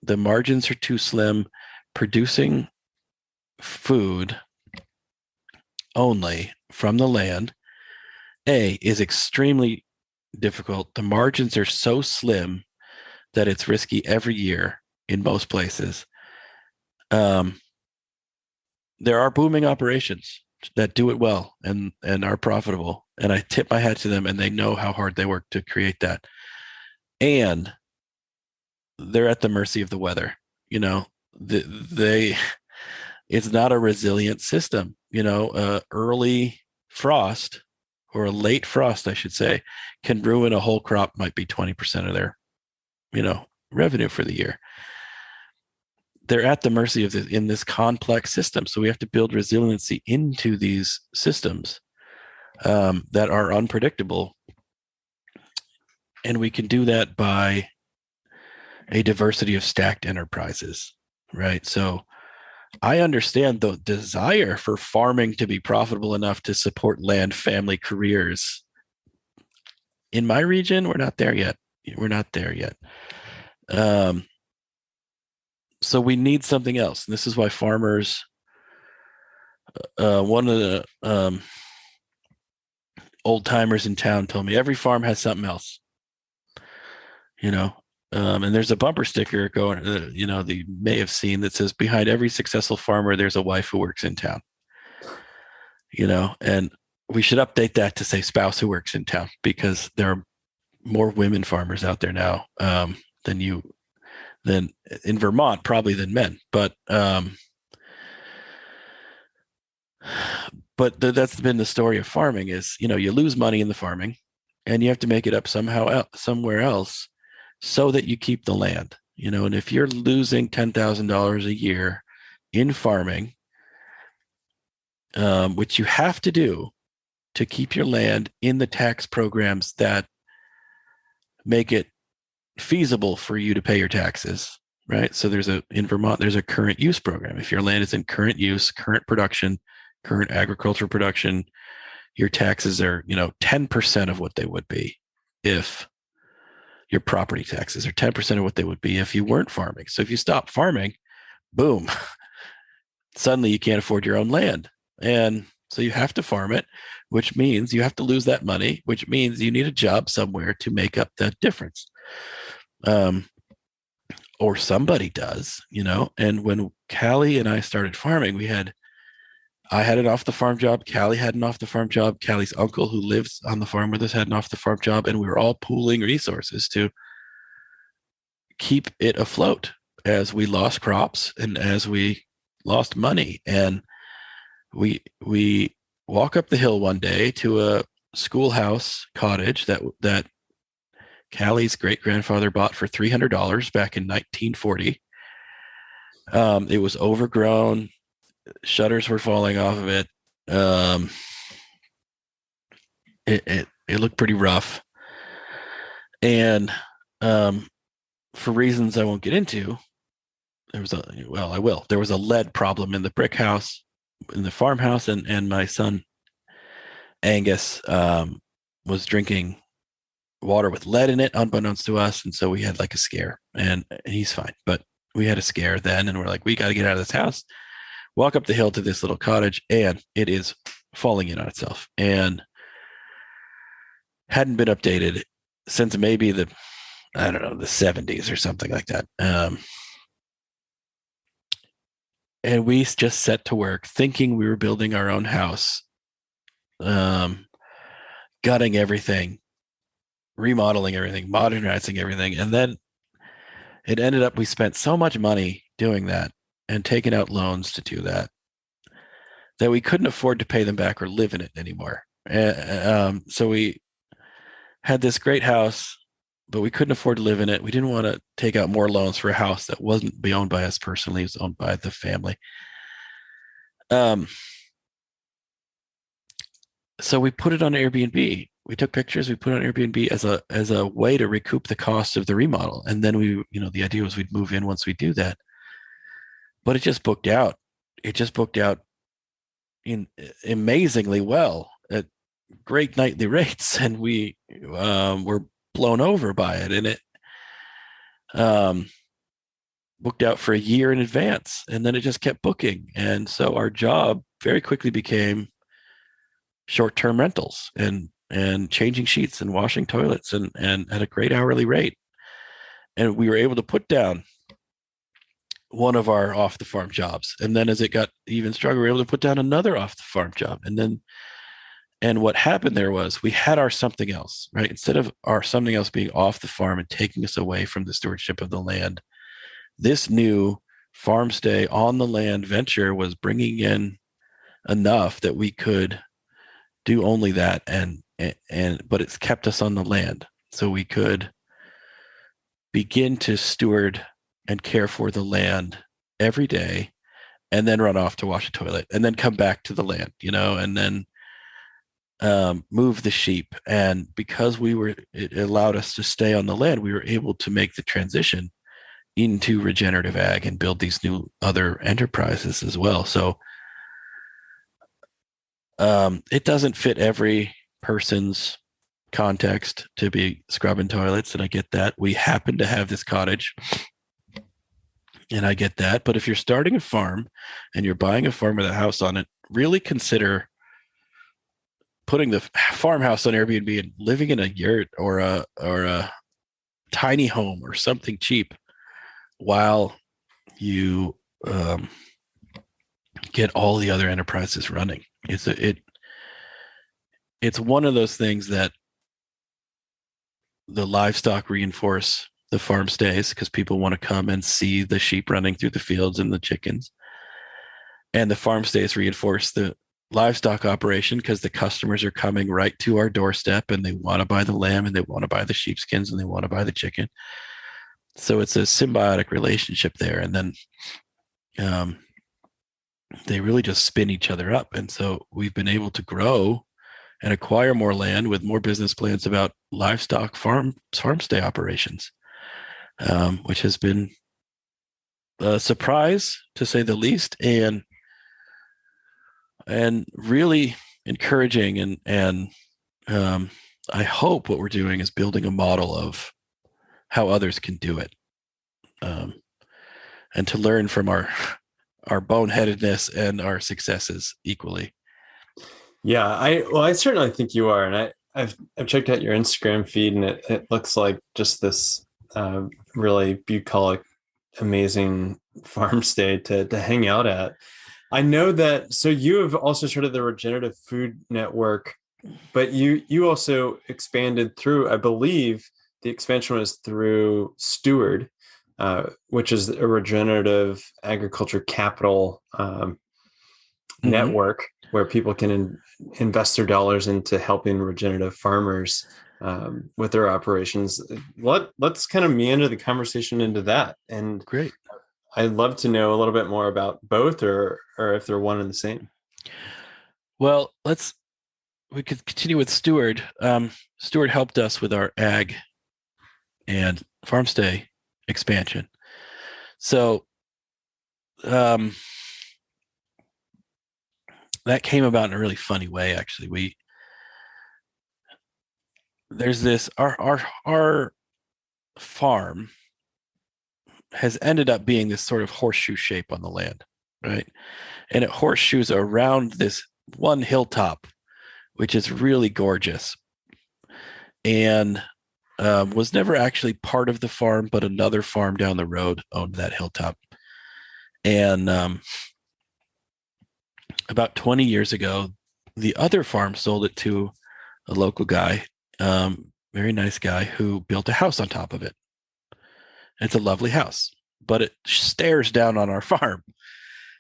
The margins are too slim. Producing food only from the land, is extremely difficult. The margins are so slim that it's risky every year in most places. There are booming operations that do it well and are profitable, and I tip my hat to them, and they know how hard they work to create that. And they're at the mercy of the weather. It's not a resilient system. Early frost, or a late frost, I should say, can ruin a whole crop. Might be 20% of their, revenue for the year. They're at the mercy of in this complex system. So we have to build resiliency into these systems that are unpredictable. And we can do that by a diversity of stacked enterprises, right? So I understand the desire for farming to be profitable enough to support land, family, careers. In my region, we're not there yet. So we need something else. And this is why farmers, one of the old timers in town told me every farm has something else, and there's a bumper sticker going, that you may have seen, that says, behind every successful farmer, there's a wife who works in town, and we should update that to say spouse who works in town, because there are more women farmers out there now than in Vermont, probably, than men. But that's been the story of farming is, you lose money in the farming and you have to make it up somewhere else so that you keep the land, and if you're losing $10,000 a year in farming, which you have to do to keep your land in the tax programs that make it feasible for you to pay your taxes, right? So in Vermont, there's a current use program. If your land is in current use, current production, current agricultural production, your taxes are, 10% of what they would be if your property taxes are 10% of what they would be if you weren't farming. So if you stop farming, boom, suddenly you can't afford your own land. And so you have to farm it, which means you have to lose that money, which means you need a job somewhere to make up that difference. Or somebody does, and when Callie and I started farming, I had an off the farm job. Callie had an off the farm job. Callie's uncle, who lives on the farm with us, had an off the farm job, and we were all pooling resources to keep it afloat as we lost crops and as we lost money. And we walk up the hill one day to a schoolhouse cottage that Callie's great grandfather bought for $300 back in 1940. It was overgrown. Shutters were falling off of it. It looked pretty rough, and for reasons I won't get into, there was a lead problem in the brick house, in the farmhouse, and my son Angus was drinking water with lead in it, unbeknownst to us, and so we had like a scare, and he's fine, but we had a scare then, and we're like, we got to get out of this house. Walk up the hill to this little cottage, and it is falling in on itself, and hadn't been updated since maybe the 70s or something like that. And we just set to work thinking we were building our own house, gutting everything, remodeling everything, modernizing everything. And then it ended up, we spent so much money doing that and taking out loans to do that, that we couldn't afford to pay them back or live in it anymore. So we had this great house, but we couldn't afford to live in it. We didn't want to take out more loans for a house that wasn't be owned by us personally. It was owned by the family. Um, so we put it on Airbnb. We took pictures. We put it on Airbnb as a way to recoup the cost of the remodel. And then the idea was we'd move in once we do that. But it just booked out. It just booked out in amazingly well at great nightly rates, and we were blown over by it. And it booked out for a year in advance, and then it just kept booking. And so our job very quickly became short-term rentals and changing sheets and washing toilets and at a great hourly rate. And we were able to put down one of our off the farm jobs. And then as it got even stronger, we were able to put down another off the farm job. And what happened there was we had our something else, right? Instead of our something else being off the farm and taking us away from the stewardship of the land, this new farm stay on the land venture was bringing in enough that we could do only that. But it's kept us on the land. So we could begin to steward and care for the land every day, and then run off to wash a toilet, and then come back to the land, and then move the sheep. And because it allowed us to stay on the land, we were able to make the transition into regenerative ag and build these new other enterprises as well. So it doesn't fit every person's context to be scrubbing toilets, and I get that. We happen to have this cottage, and I get that. But if you're starting a farm and you're buying a farm with a house on it, really consider putting the farmhouse on Airbnb and living in a yurt or a tiny home or something cheap while you get all the other enterprises running. It's one of those things that the livestock reinforce the farm stays, because people want to come and see the sheep running through the fields and the chickens. And the farm stays reinforce the livestock operation, because the customers are coming right to our doorstep, and they want to buy the lamb, and they want to buy the sheepskins, and they want to buy the chicken. So it's a symbiotic relationship there. And then they really just spin each other up. And so we've been able to grow and acquire more land with more business plans about livestock farm stay operations, which has been a surprise, to say the least, and really encouraging. And I hope what we're doing is building a model of how others can do it, and to learn from our boneheadedness and our successes equally. Yeah, I certainly think you are, and I've checked out your Instagram feed, and it looks like just this really bucolic, amazing farm stay to hang out at. I know that. So you have also started the Regenerative Food Network, but you also expanded through, I believe, the expansion was through Steward, which is a regenerative agriculture capital network where people can invest their dollars into helping regenerative farmers with their operations. Let's kind of meander the conversation into that. And great. I'd love to know a little bit more about both, or if they're one and the same. Well, we could continue with Steward. Steward helped us with our ag and farm stay expansion. So that came about in a really funny way, actually. There's this, our farm has ended up being this sort of horseshoe shape on the land, right? And it horseshoes around this one hilltop, which is really gorgeous, and was never actually part of the farm, but another farm down the road owned that hilltop. And about 20 years ago, the other farm sold it to a local guy very nice guy who built a house on top of it. It's a lovely house, but it stares down on our farm.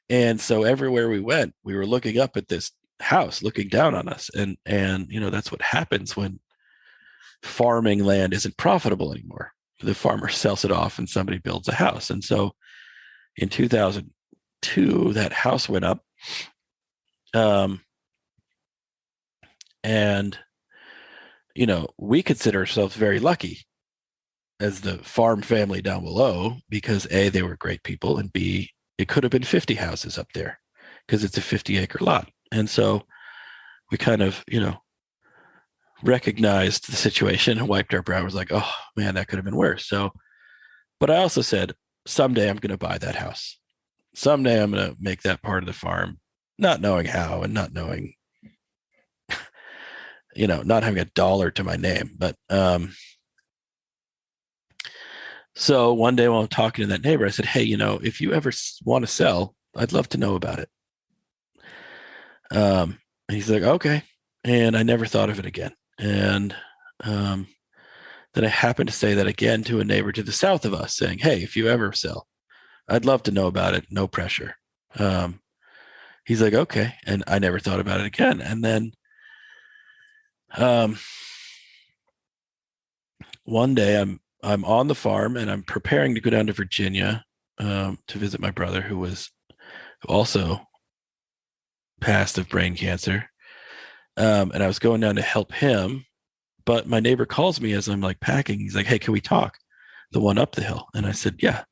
And so everywhere we went, we were looking up at this house, looking down on us. And that's what happens when farming land isn't profitable anymore. The farmer sells it off and somebody builds a house. And so in 2002, that house went up. And we consider ourselves very lucky as the farm family down below, because A, they were great people, and B, it could have been 50 houses up there because it's a 50-acre lot. And so we kind of, recognized the situation and wiped our brow. Was like, oh man, that could have been worse. So, but I also said, someday I'm going to buy that house. Someday I'm going to make that part of the farm, not knowing how and not knowing, not having a dollar to my name. But so one day while I'm talking to that neighbor, I said, hey, if you ever want to sell, I'd love to know about it. And he's like, okay. And I never thought of it again. And then I happened to say that again to a neighbor to the south of us, saying, hey, if you ever sell, I'd love to know about it. No pressure. He's like, okay. And I never thought about it again. And then one day I'm on the farm and I'm preparing to go down to Virginia to visit my brother who also passed of brain cancer. And I was going down to help him, but my neighbor calls me as I'm like packing. He's like, hey, can we talk? The one up the hill. And I said, yeah.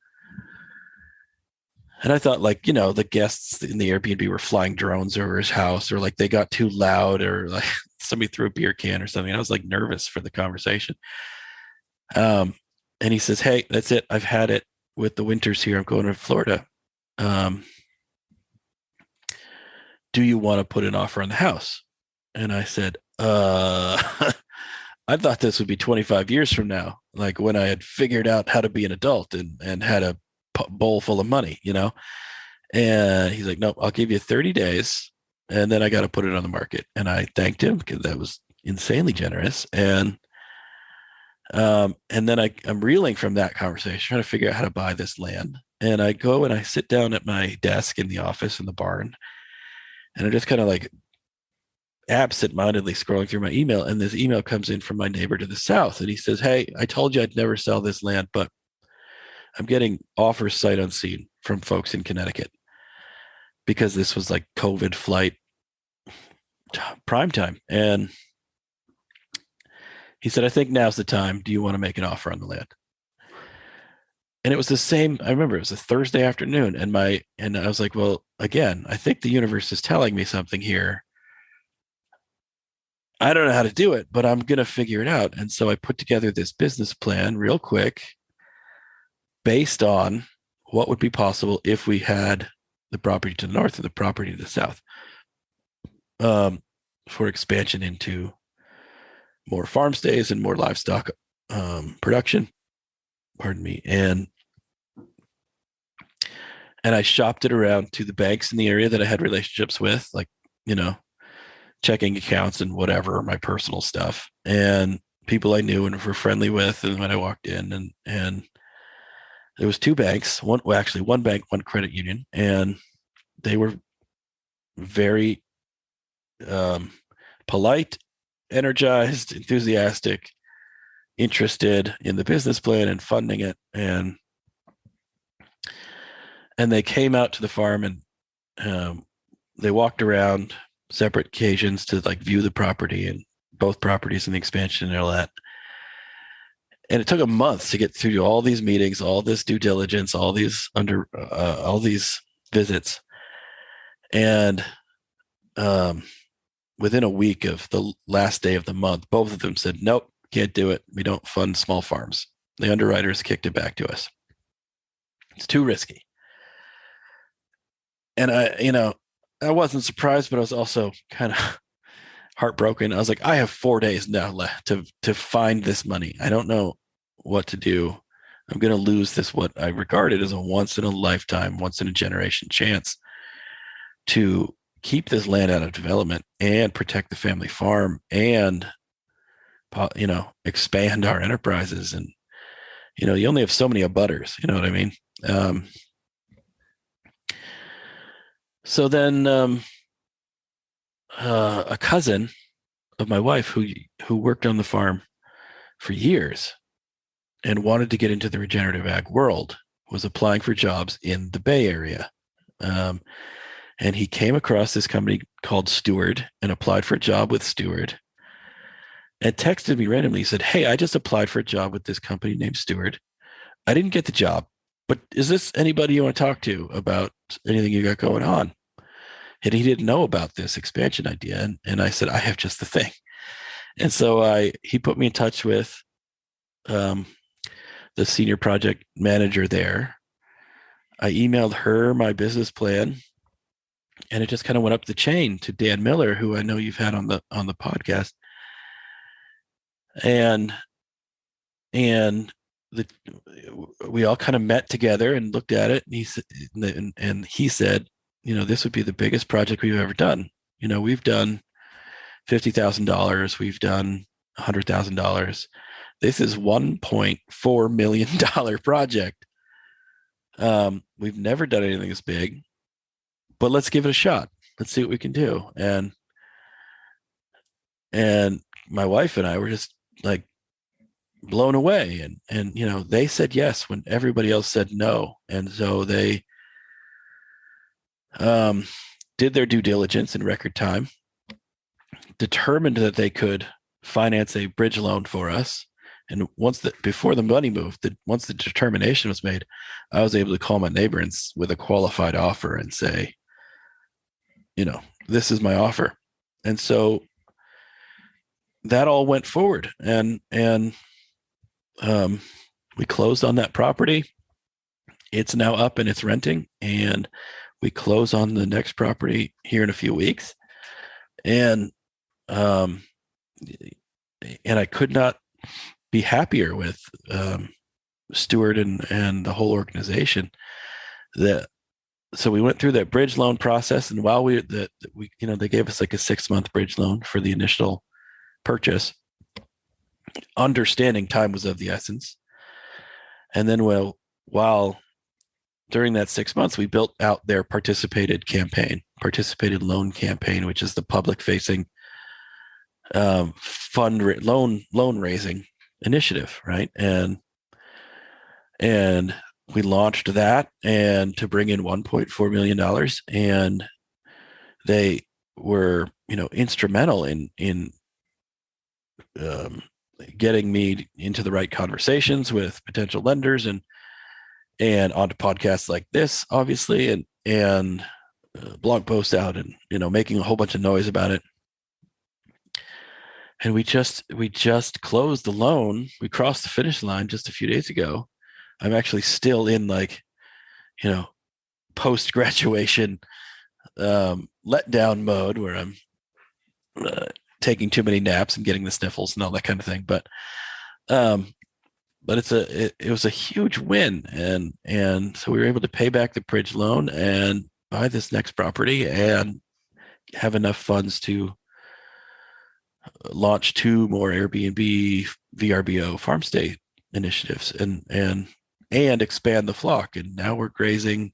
And I thought the guests in the Airbnb were flying drones over his house, or like they got too loud, or like somebody threw a beer can or something. I was like nervous for the conversation. And he says, hey, that's it. I've had it with the winters here. I'm going to Florida. Do you want to put an offer on the house? And I said, I thought this would be 25 years from now, like when I had figured out how to be an adult and had a bowl full of money, And he's like, no, I'll give you 30 days and then I got to put it on the market. And I thanked him because that was insanely generous. And then I'm reeling from that conversation, trying to figure out how to buy this land. And I go and I sit down at my desk in the office in the barn, and I just kind of like absent-mindedly scrolling through my email, and this email comes in from my neighbor to the south, and he says, hey, I told you I'd never sell this land, but I'm getting offers sight unseen from folks in Connecticut, because this was like COVID flight prime time. And he said, I think now's the time. Do you want to make an offer on the land? And it was the same. I remember it was a Thursday afternoon, and I was like, well, again, I think the universe is telling me something here. I don't know how to do it, but I'm going to figure it out. And so I put together this business plan real quick based on what would be possible if we had the property to the north and the property to the south, for expansion into more farm stays and more livestock production. Pardon me. And I shopped it around to the banks in the area that I had relationships with, like, checking accounts and whatever, my personal stuff, and people I knew and were friendly with. And when I walked in, and there was two banks, one bank, one credit union, and they were very polite, energized, enthusiastic, interested in the business plan and funding it. And they came out to the farm, and they walked around separate occasions to like view the property and both properties and the expansion and all that. And it took a month to get through all these meetings, all this due diligence, all these visits. And within a week of the last day of the month, both of them said, nope, can't do it. We don't fund small farms. The underwriters kicked it back to us. It's too risky. And I wasn't surprised, but I was also kind of heartbroken. I was like, I have 4 days now left to find this money. I don't know what to do. I'm going to lose this, what I regarded as a once in a lifetime, once in a generation chance to keep this land out of development and protect the family farm and expand our enterprises. And, you only have so many abutters, you know what I mean? Um, so then a cousin of my wife who worked on the farm for years and wanted to get into the regenerative ag world was applying for jobs in the Bay Area. Um, and he came across this company called Steward and applied for a job with Steward and texted me randomly. He said, "Hey, I just applied for a job with this company named Steward. I didn't get the job, but is this anybody you want to talk to about anything you got going on?" And he didn't know about this expansion idea. And I said, "I have just the thing." And so he put me in touch with um, the senior project manager there. I emailed her my business plan, and it just kind of went up the chain to Dan Miller, who I know you've had on the podcast. And and the, we all kind of met together and looked at it, and he said, this would be the biggest project we've ever done. We've done $50,000, we've done $100,000. This is $1.4 million project. We've never done anything this big, but let's give it a shot. Let's see what we can do. And my wife and I were just like blown away. And they said yes when everybody else said no. And so they did their due diligence in record time, determined that they could finance a bridge loan for us. And before the money moved, once the determination was made, I was able to call my neighbor with a qualified offer and say, this is my offer. And so that all went forward, and we closed on that property. It's now up and it's renting, and we close on the next property here in a few weeks. And I could not be happier with Steward and the whole organization. So we went through that bridge loan process, and while they gave us like a 6-month bridge loan for the initial purchase, understanding time was of the essence. And then while during that 6 months, we built out their participated loan campaign, which is the public facing loan raising initiative, right? And we launched that, and to bring in $1.4 million, and they were instrumental in getting me into the right conversations with potential lenders and onto podcasts like this, obviously, and blog posts out, and making a whole bunch of noise about it. And we just closed the loan. We crossed the finish line just a few days ago. I'm actually still in post graduation letdown mode, where I'm taking too many naps and getting the sniffles and all that kind of thing. But it was a huge win, and so we were able to pay back the bridge loan and buy this next property and have enough funds to launch 2 more Airbnb VRBO farm stay initiatives and expand the flock. And now we're grazing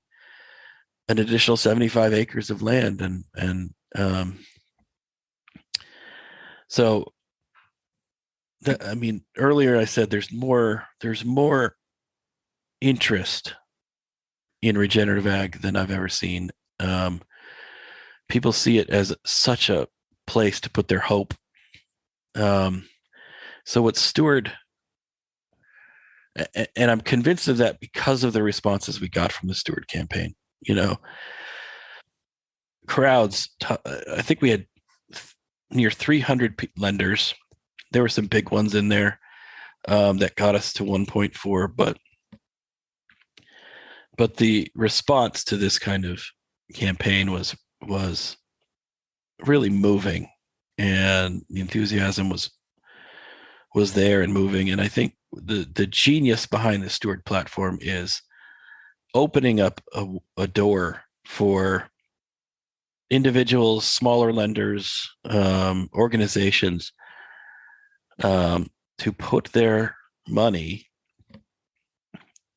an additional 75 acres of land, and so earlier I said there's more interest in regenerative ag than I've ever seen. People see it as such a place to put their hope. So what Steward, and I'm convinced of that because of the responses we got from the Steward campaign. Crowds. I think we had near 300 lenders. There were some big ones in there that got us to 1.4, but the response to this kind of campaign was really moving, and the enthusiasm was there and moving. And I think the genius behind the Steward platform is opening up a door for individuals, smaller lenders, organizations to put their money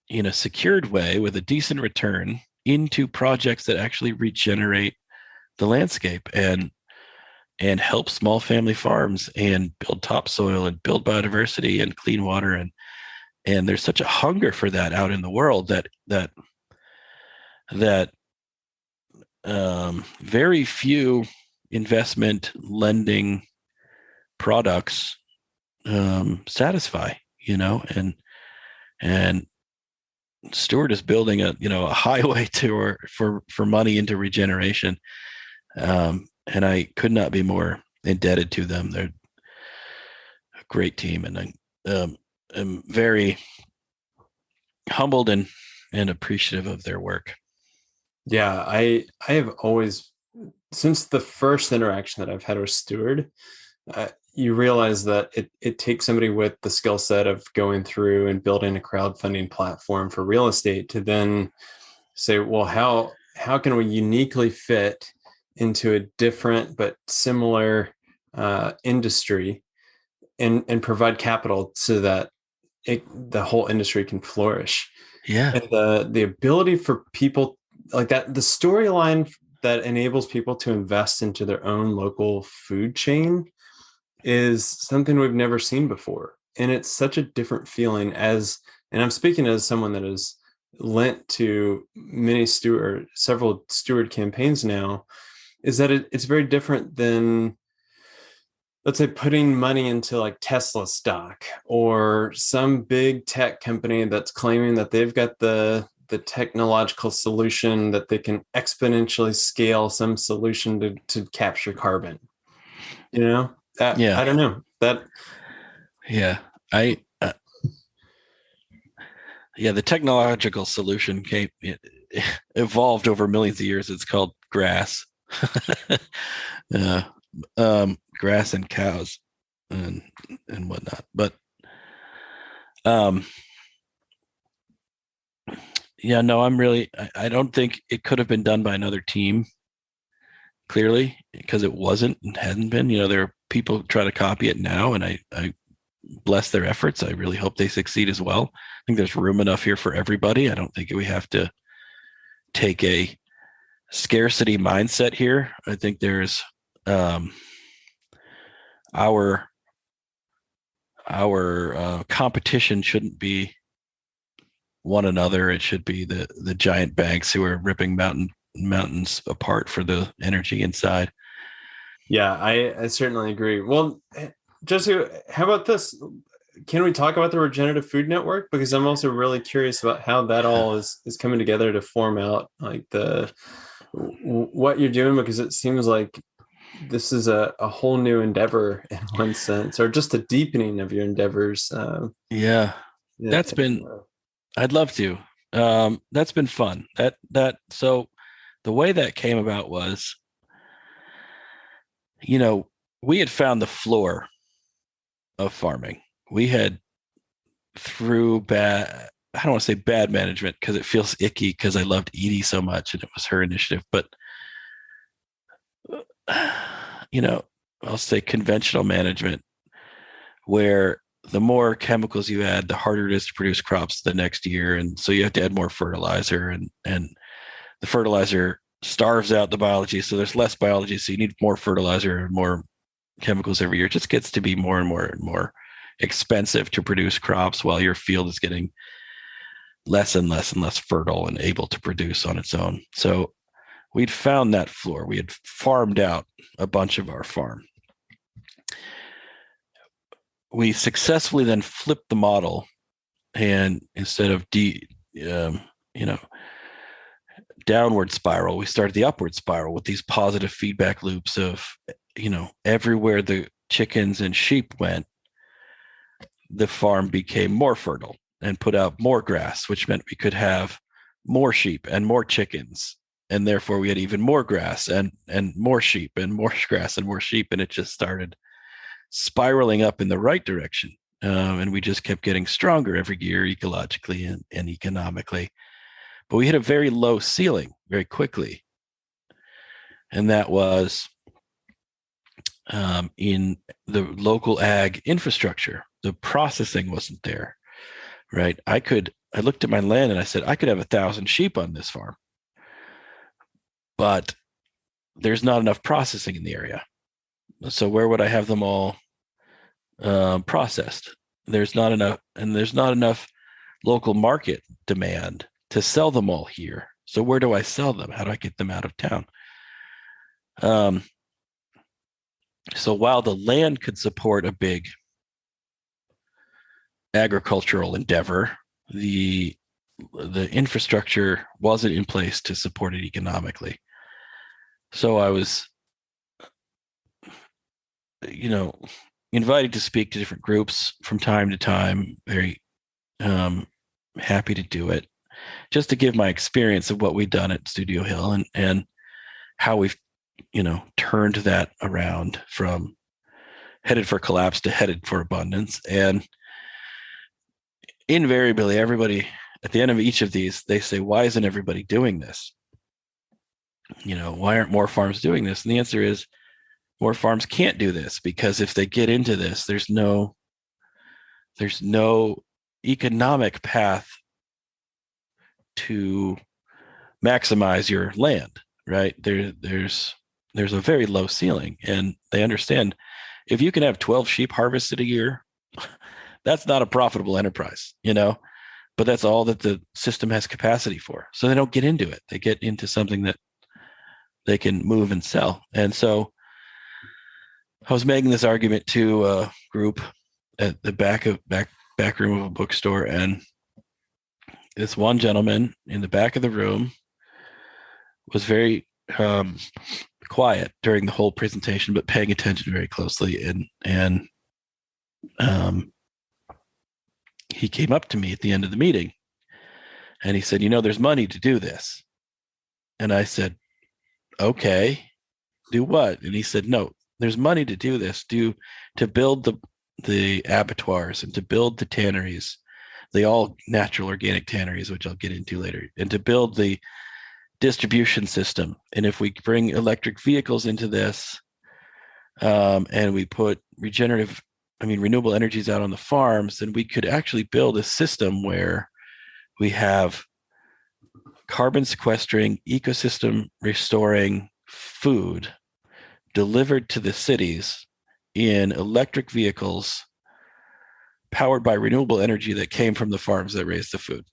in a secured way with a decent return into projects that actually regenerate the landscape and help small family farms and build topsoil and build biodiversity and clean water, and there's such a hunger for that out in the world that very few investment lending products satisfy, and Stewart is building a highway for money into regeneration, and I could not be more indebted to them. They're a great team, and I'm very humbled and appreciative of their work. Yeah, I have always, since the first interaction that I've had with Stewart, you realize that it takes somebody with the skill set of going through and building a crowdfunding platform for real estate to then say, well, how can we uniquely fit into a different but similar industry and provide capital so that the whole industry can flourish. Yeah. And the ability for people like that, the storyline that enables people to invest into their own local food chain is something we've never seen before. And it's such a different feeling and I'm speaking as someone that has lent to several Stewart campaigns now, is that it's very different than, let's say, putting money into like Tesla stock or some big tech company that's claiming that they've got the technological solution that they can exponentially scale some solution to capture carbon. Yeah. I don't know that. Yeah. The technological solution it evolved over millions of years. It's called grass. Grass and cows and whatnot. But I don't think it could have been done by another team, clearly, because it wasn't and hadn't been. There are people trying to copy it now, and I bless their efforts. I really hope they succeed as well. I think there's room enough here for everybody. I don't think we have to take a scarcity mindset here. I think there's our competition shouldn't be one another. It should be the giant banks who are ripping mountains apart for the energy inside. Yeah, I certainly agree. Well, Jesse, how about this? Can we talk about the Regenerative Food Network? Because I'm also really curious about how that all is coming together to form out like what you're doing, because it seems like this is a whole new endeavor in one sense, or just a deepening of your endeavors. That's been, I'd love to. That's been fun. So the way that came about was, we had found the floor of farming. We had, through I don't want to say bad management because it feels icky because I loved Edie so much and it was her initiative, but I'll say conventional management, where the more chemicals you add, the harder it is to produce crops the next year. And so you have to add more fertilizer, and the fertilizer starves out the biology. So there's less biology. So you need more fertilizer and more chemicals every year. It just gets to be more and more and more expensive to produce crops while your field is getting less and less and less fertile and able to produce on its own. So we'd found that floor. We had farmed out a bunch of our farm. We successfully then flipped the model, and instead of downward spiral, we started the upward spiral with these positive feedback loops of, everywhere the chickens and sheep went, the farm became more fertile and put out more grass, which meant we could have more sheep and more chickens. And therefore we had even more grass and more sheep and more grass and more sheep. And it just started spiraling up in the right direction. And we just kept getting stronger every year, ecologically and economically. But we hit a very low ceiling very quickly. And that was, in the local ag infrastructure. The processing wasn't there, right? I looked at my land and I said, I could have 1,000 sheep on this farm, but there's not enough processing in the area. So where would I have them all processed? There's not enough, and there's not enough local market demand to sell them all here. So where do I sell them? How do I get them out of town? So while the land could support a big agricultural endeavor, the infrastructure wasn't in place to support it economically. So I was, invited to speak to different groups from time to time. Very happy to do it, just to give my experience of what we've done at Studio Hill and how we've, turned that around from headed for collapse to headed for abundance. And invariably, everybody at the end of each of these, they say, why isn't everybody doing this? Why aren't more farms doing this? And the answer is, more farms can't do this, because if they get into this, there's no economic path to maximize your land, right? There's a very low ceiling, and they understand if you can have 12 sheep harvested a year, that's not a profitable enterprise, but that's all that the system has capacity for. So they don't get into it. They get into something that they can move and sell. And so I was making this argument to a group at the back room of a bookstore, and this one gentleman in the back of the room was very quiet during the whole presentation, but paying attention very closely. And he came up to me at the end of the meeting, and he said, there's money to do this. And I said, okay, do what? And he said, no, there's money to do this, to build the abattoirs and to build the tanneries, the all natural organic tanneries, which I'll get into later, and to build the distribution system. And if we bring electric vehicles into this, and we put renewable energies out on the farms, then we could actually build a system where we have carbon sequestering, ecosystem restoring food delivered to the cities in electric vehicles powered by renewable energy that came from the farms that raised the food.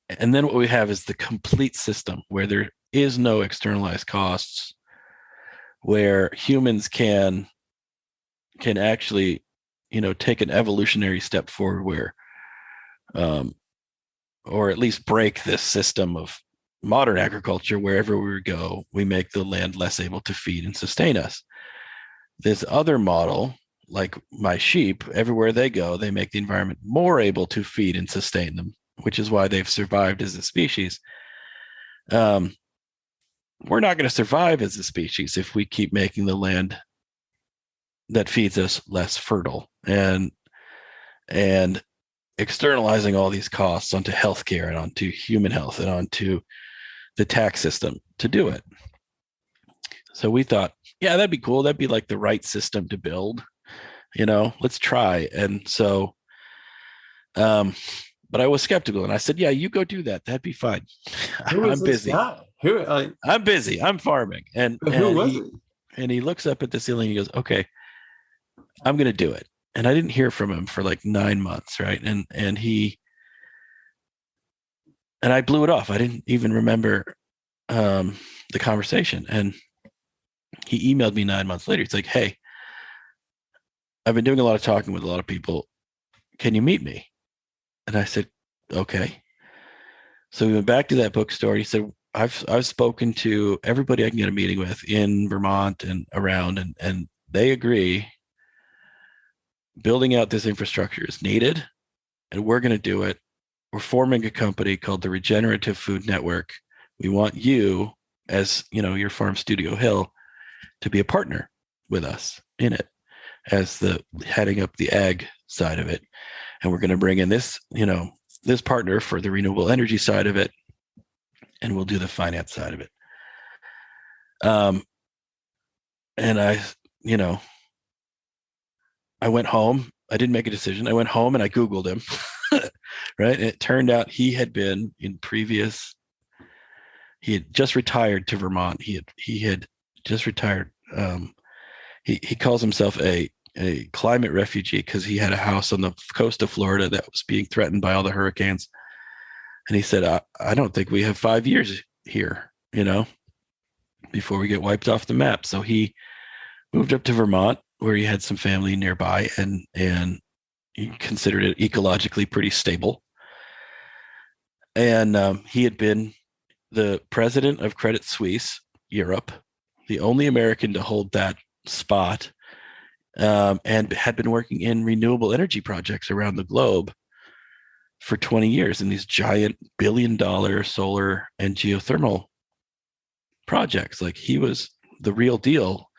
And then what we have is the complete system where there is no externalized costs, where humans can actually, take an evolutionary step forward where, or at least break this system of modern agriculture. Wherever we go, we make the land less able to feed and sustain us. This other model, like my sheep, everywhere they go, they make the environment more able to feed and sustain them, which is why they've survived as a species. We're not going to survive as a species if we keep making the land that feeds us less fertile and externalizing all these costs onto healthcare and onto human health and onto the tax system to do it. So we thought, yeah, that'd be cool. That'd be like the right system to build, let's try. And so, but I was skeptical, and I said, yeah, you go do that. That'd be fine. I'm busy. I'm busy. I'm farming. And he looks up at the ceiling. He goes, okay, I'm going to do it. And I didn't hear from him for like 9 months. Right. And I blew it off. I didn't even remember the conversation. And he emailed me 9 months later. He's like, hey, I've been doing a lot of talking with a lot of people. Can you meet me? And I said, okay. So we went back to that bookstore. He said, I've spoken to everybody I can get a meeting with in Vermont and around, and they agree building out this infrastructure is needed, and we're going to do it. We're forming a company called the Regenerative Food Network. We want you, as your farm, Studio Hill, to be a partner with us in it as the heading up the ag side of it. And we're going to bring in this, this partner for the renewable energy side of it, and we'll do the finance side of it. And I you know, I went home. I didn't make a decision. I went home and I Googled him, right? And it turned out he had been in previous. He had just retired to Vermont. He had just retired. He calls himself a climate refugee because he had a house on the coast of Florida that was being threatened by all the hurricanes. And he said, I don't think we have 5 years here, before we get wiped off the map. So he moved up to Vermont where he had some family nearby and he considered it ecologically pretty stable. And he had been the president of Credit Suisse Europe, the only American to hold that spot, and had been working in renewable energy projects around the globe for 20 years in these giant billion-dollar solar and geothermal projects. Like, he was the real deal,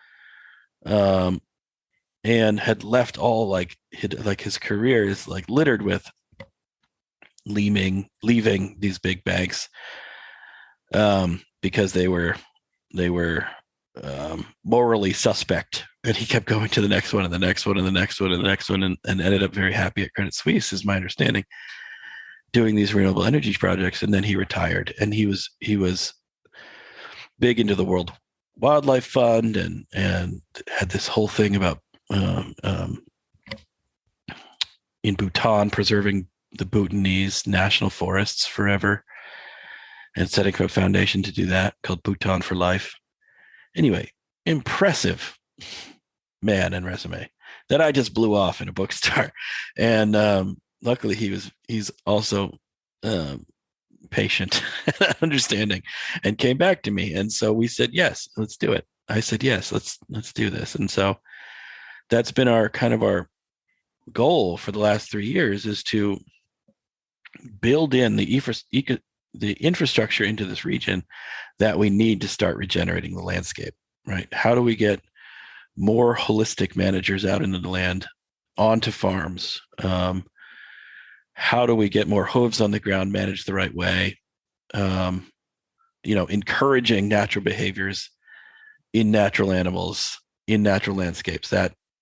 and had left all his career is like littered with leaving these big banks, because they were morally suspect, and he kept going to the next one and the next one and the next one and the next one, and ended up very happy at Credit Suisse, is my understanding, doing these renewable energy projects. And then he retired, and he was big into the World Wildlife Fund, and had this whole thing about in Bhutan preserving the Bhutanese national forests forever, and setting up a foundation to do that called Bhutan for Life. Anyway, impressive man and resume that I just blew off in a bookstore. And luckily he's also patient and understanding, and came back to me. And so we said, yes, let's do it. I said, yes, let's do this. And so that's been our goal for the last 3 years, is to build in the infrastructure into this region that we need to start regenerating the landscape, right? How do we get more holistic managers out into the land, onto farms? How do we get more hooves on the ground, managed the right way? Encouraging natural behaviors in natural animals, in natural landscapes,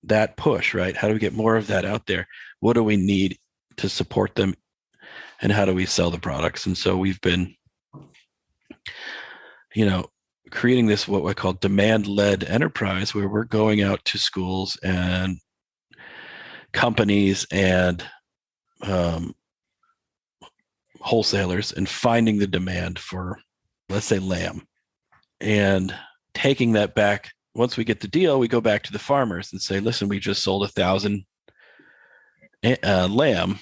that push, right? How do we get more of that out there? What do we need to support them? And how do we sell the products? And so we've been, creating this, what I call demand-led enterprise, where we're going out to schools and companies and wholesalers and finding the demand for, let's say, lamb, and taking that back. Once we get the deal, we go back to the farmers and say, listen, we just sold 1,000 lamb.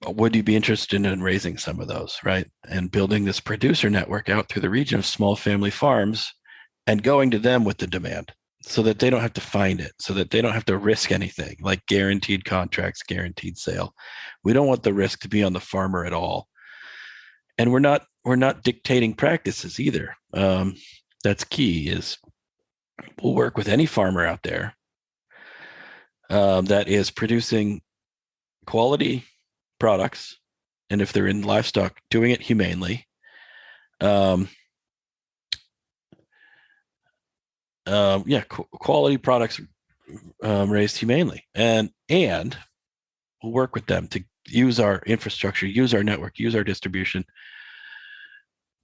Would you be interested in raising some of those, right? And building this producer network out through the region of small family farms, and going to them with the demand, so that they don't have to find it, so that they don't have to risk anything, like guaranteed contracts, guaranteed sale. We don't want the risk to be on the farmer at all. And we're not dictating practices either. That's key. Is we'll work with any farmer out there that is producing quality products, and if they're in livestock, doing it humanely. Quality products raised humanely, and we'll work with them to use our infrastructure, use our network, use our distribution.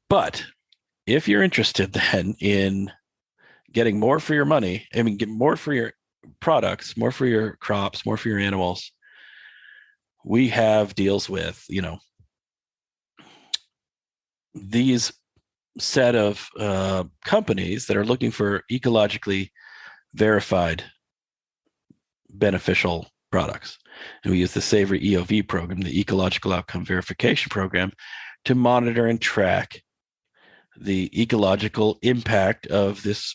But if you're interested then in getting more for your money, get more for your products, more for your crops, more for your animals, we have deals with, these set of companies that are looking for ecologically verified beneficial products. And we use the Savory EOV program, the Ecological Outcome Verification Program, to monitor and track the ecological impact of this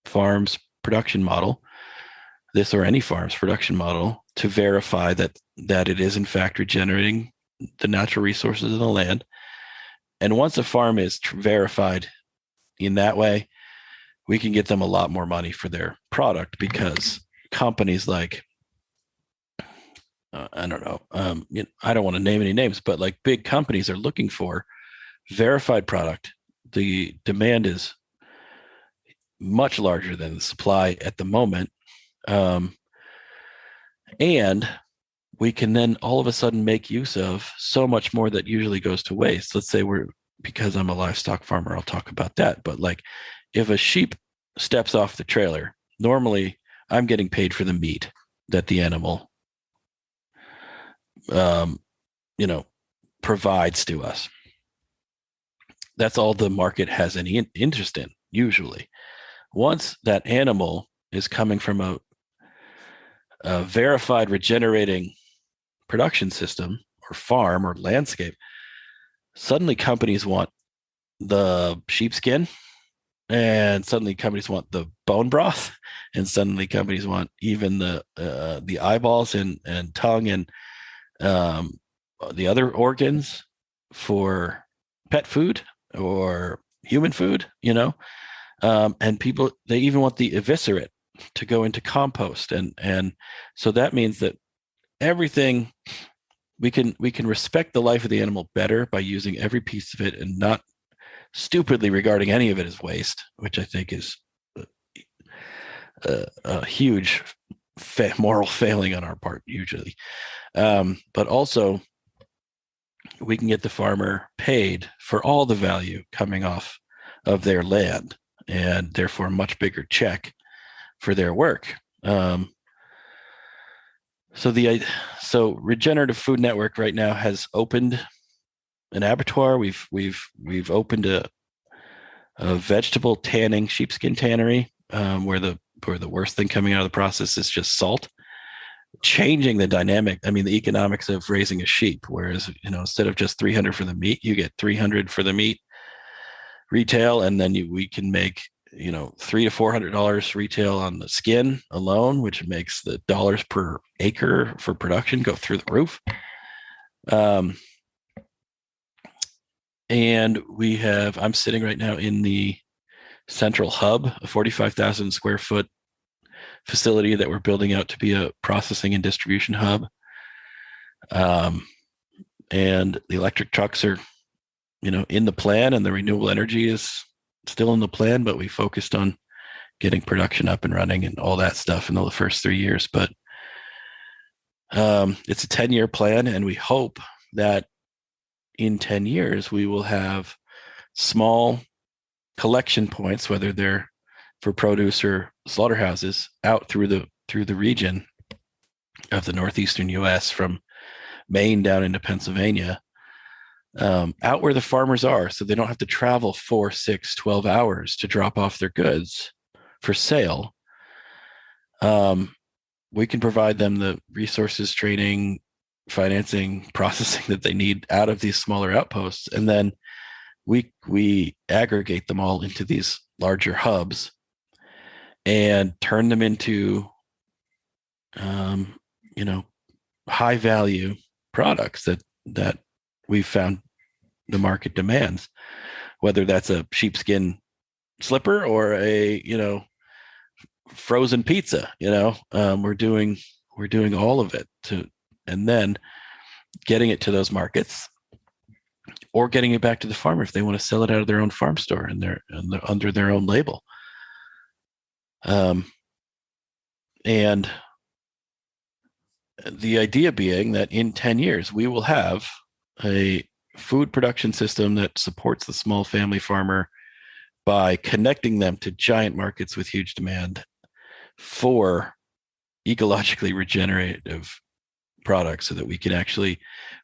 farm's production model, this or any farm's production model, to verify that it is in fact regenerating the natural resources of the land. And once a farm is verified in that way, we can get them a lot more money for their product, because companies like, I don't know, I don't want to name any names, but like big companies are looking for verified product. The demand is much larger than the supply at the moment. And we can then all of a sudden make use of so much more that usually goes to waste. Let's say because I'm a livestock farmer, I'll talk about that. But like if a sheep steps off the trailer, normally I'm getting paid for the meat that the animal, you know, provides to us. That's all the market has any interest in, usually. Once that animal is coming from a verified regenerating production system or farm or landscape, suddenly companies want the sheepskin, and suddenly companies want the bone broth, and suddenly companies want even the eyeballs and tongue and the other organs for pet food or human food, and people, they even want the eviscerate to go into compost, and so that means that everything, we can respect the life of the animal better by using every piece of it and not stupidly regarding any of it as waste, which I think is a huge moral failing on our part usually. But also we can get the farmer paid for all the value coming off of their land, and therefore a much bigger check for their work. So Regenerative Food Network right now has opened an abattoir. We've opened a vegetable tanning, sheepskin tannery, where the worst thing coming out of the process is just salt, changing the dynamic. I mean, the economics of raising a sheep, whereas, instead of just 300 for the meat, you get 300 for the meat retail. And then we can make, $300 to $400 retail on the skin alone, which makes the dollars per acre for production go through the roof. And I'm sitting right now in the central hub, a 45,000 square foot facility that we're building out to be a processing and distribution hub. And the electric trucks are, in the plan, and the renewable energy is still in the plan, but we focused on getting production up and running and all that stuff in the first 3 years. But it's a 10-year plan, and we hope that in 10 years we will have small collection points, whether they're for produce or slaughterhouses, out through the region of the northeastern US, from Maine down into Pennsylvania, out where the farmers are, so they don't have to travel 4, 6, 12 hours to drop off their goods for sale. We can provide them the resources, training, financing, processing that they need out of these smaller outposts, and then we aggregate them all into these larger hubs and turn them into high value products that we've found the market demands, whether that's a sheepskin slipper or a frozen pizza. We're doing all of it and then getting it to those markets, or getting it back to the farmer if they want to sell it out of their own farm store and they're under their own label. And the idea being that in 10 years, we will have a food production system that supports the small family farmer by connecting them to giant markets with huge demand for ecologically regenerative products, so that we can actually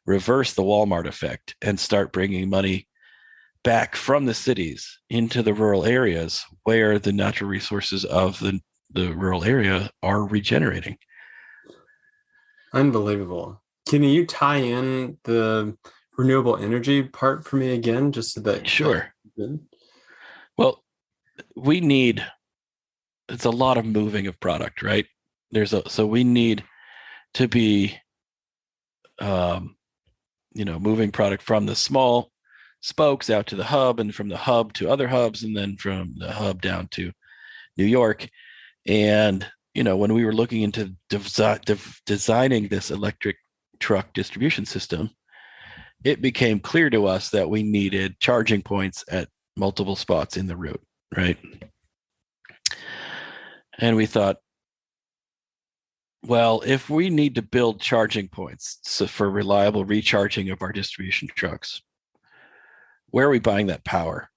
reverse the Walmart effect and start bringing money back from the cities into the rural areas where the natural resources of the rural area are regenerating. Unbelievable. Can you tie in the renewable energy part for me again, just so that? Sure. Well, it's a lot of moving of product, right? So we need to be, moving product from the small spokes out to the hub, and from the hub to other hubs, and then from the hub down to New York. And, when we were looking into designing this electric truck distribution system, it became clear to us that we needed charging points at multiple spots in the route, right? And we thought, well, if we need to build charging points for reliable recharging of our distribution trucks, where are we buying that power?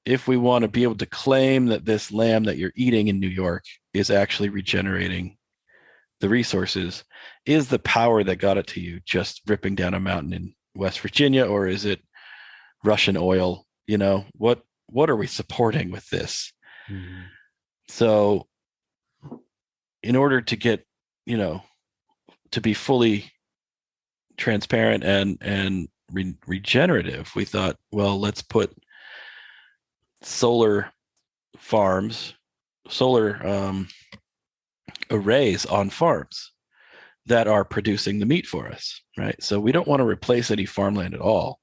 If we want to be able to claim that this lamb that you're eating in New York is actually regenerating the resources, is the power that got it to you just ripping down a mountain in West Virginia, or is it Russian oil? What are we supporting with this? Mm-hmm. So in order to get, to be fully transparent and regenerative, we thought, well, let's put solar farms, solar arrays on farms that are producing the meat for us, right? So we don't want to replace any farmland at all,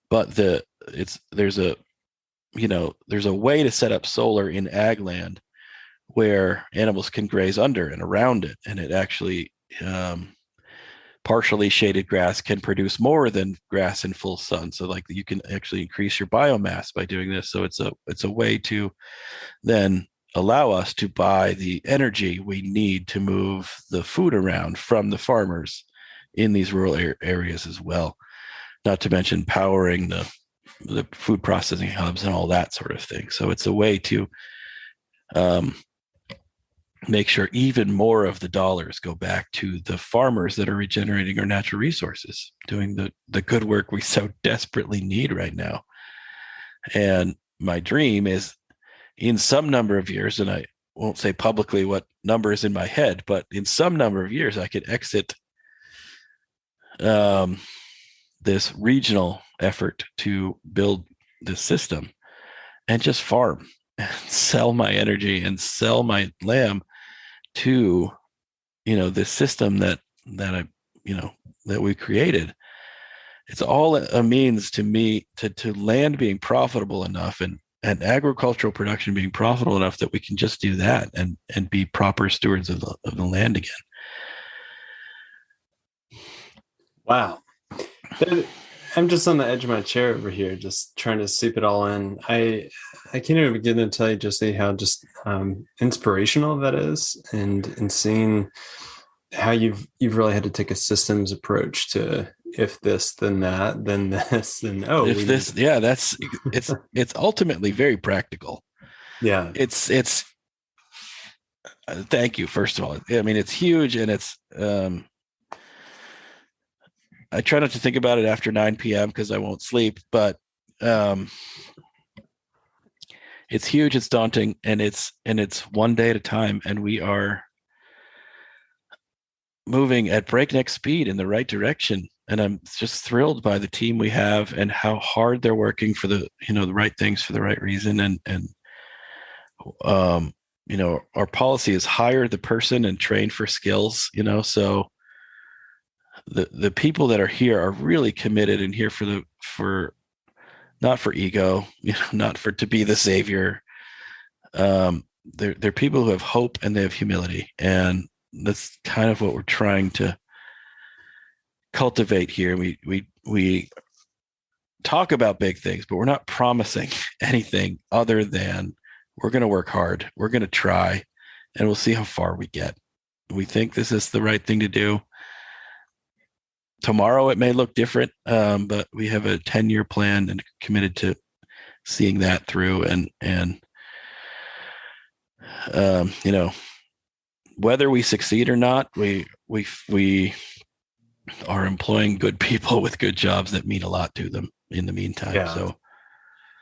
but there's a way to set up solar in ag land where animals can graze under and around it, and it actually partially shaded grass can produce more than grass in full sun. So like you can actually increase your biomass by doing this. So it's a way to then allow us to buy the energy we need to move the food around from the farmers in these rural areas as well. Not to mention powering the food processing hubs and all that sort of thing. So it's a way to make sure even more of the dollars go back to the farmers that are regenerating our natural resources, doing the good work we so desperately need right now. And my dream is, in some number of years, and I won't say publicly what number is in my head, but in some number of years, I could exit this regional effort to build this system and just farm and sell my energy and sell my lamb to, this system that I, that we created. It's all a means to me to land being profitable enough and agricultural production being profitable enough that we can just do that and be proper stewards of the land again. Wow. I'm just on the edge of my chair over here, just trying to seep it all in. I can't even begin to tell you, Jesse, how just inspirational that is, and seeing how you've really had to take a systems approach to, if this, then that, then this, then if this, that's it's ultimately very practical. Yeah, it's thank you, first of all. I mean, it's huge, and it's I try not to think about it after 9 p.m. because I won't sleep, but it's huge, it's daunting, and it's one day at a time, and we are moving at breakneck speed in the right direction. And I'm just thrilled by the team we have and how hard they're working for the right things for the right reason. And our policy is hire the person and train for skills, so the people that are here are really committed and here for not for ego, not for to be the savior. They're people who have hope and they have humility, and that's kind of what we're trying to cultivate here. We talk about big things, but we're not promising anything other than we're going to work hard, we're going to try, and we'll see how far we get. We think this is the right thing to do. Tomorrow it may look different, but we have a 10-year plan and committed to seeing that through. And whether we succeed or not, we are employing good people with good jobs that mean a lot to them in the meantime. Yeah. So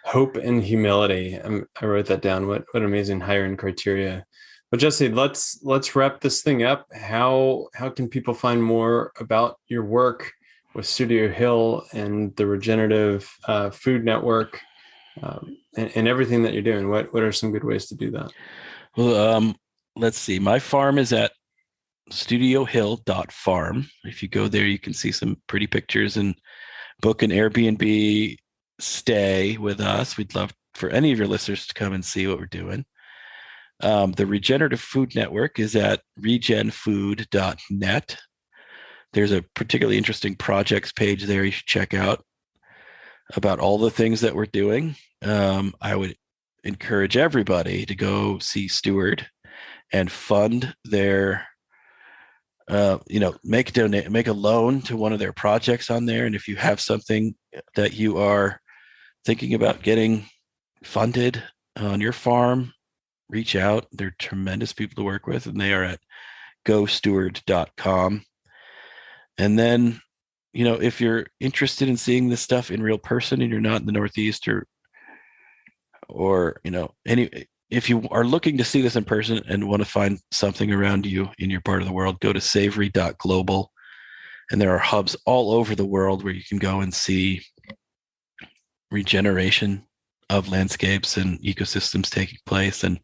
hope and humility. I wrote that down. What amazing hiring criteria. But Jesse, let's wrap this thing up. How can people find more about your work with Studio Hill and the Regenerative Food Network, and everything that you're doing? What are some good ways to do that? Well, let's see. My farm is at studiohill.farm. If you go there, you can see some pretty pictures and book an Airbnb stay with us. We'd love for any of your listeners to come and see what we're doing. The Regenerative Food Network is at regenfood.net. There's a particularly interesting projects page there you should check out about all the things that we're doing. I would encourage everybody to go see Steward and fund their, make a loan to one of their projects on there. And if you have something that you are thinking about getting funded on your farm, reach out. They're tremendous people to work with, and they are at gosteward.com. And then, if you're interested in seeing this stuff in real person and you're not in the Northeast or if you are looking to see this in person and want to find something around you in your part of the world, go to savory.global. And there are hubs all over the world where you can go and see regeneration of landscapes and ecosystems taking place, and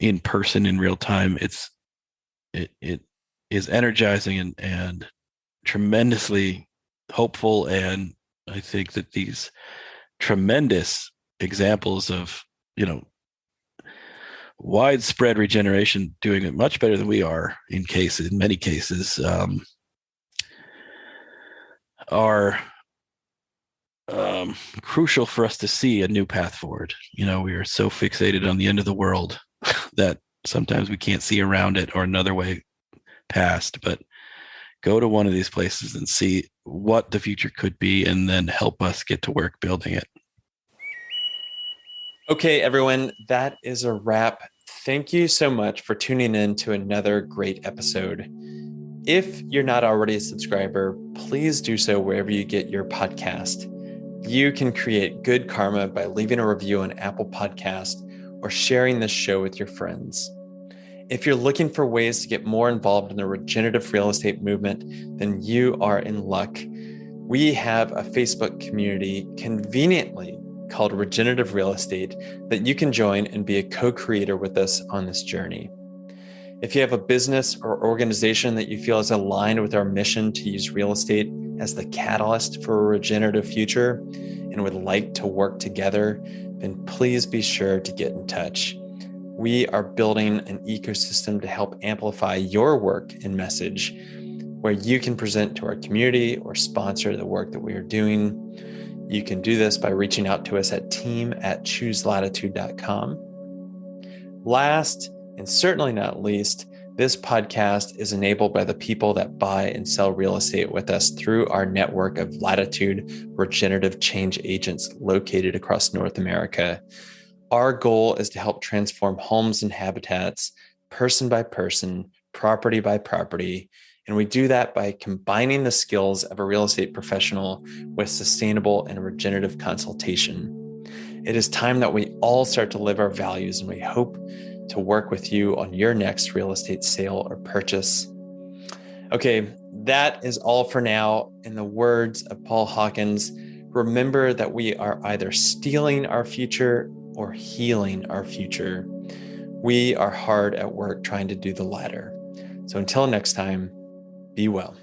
in person in real time. It is energizing and tremendously hopeful. And I think that these tremendous examples of widespread regeneration doing it much better than we are in many cases, are crucial for us to see a new path forward. We are so fixated on the end of the world that sometimes we can't see around it or another way past. But go to one of these places and see what the future could be, and then help us get to work building it. Okay, everyone, that is a wrap. Thank you so much for tuning in to another great episode. If you're not already a subscriber, please do so wherever you get your podcast. You can create good karma by leaving a review on Apple Podcast or sharing this show with your friends. If you're looking for ways to get more involved in the regenerative real estate movement, then you are in luck. We have a Facebook community conveniently called Regenerative Real Estate that you can join and be a co-creator with us on this journey. If you have a business or organization that you feel is aligned with our mission to use real estate as the catalyst for a regenerative future and would like to work together, then please be sure to get in touch. We are building an ecosystem to help amplify your work and message, where you can present to our community or sponsor the work that we are doing. You can do this by reaching out to us at team@chooselatitude.com. Last, and certainly not least, this podcast is enabled by the people that buy and sell real estate with us through our network of Latitude regenerative change agents located across North America. Our goal is to help transform homes and habitats, person by person, property by property. And we do that by combining the skills of a real estate professional with sustainable and regenerative consultation. It is time that we all start to live our values, and we hope to work with you on your next real estate sale or purchase. Okay, that is all for now. In the words of Paul Hawkins, remember that we are either stealing our future or healing our future. We are hard at work trying to do the latter. So until next time, be well.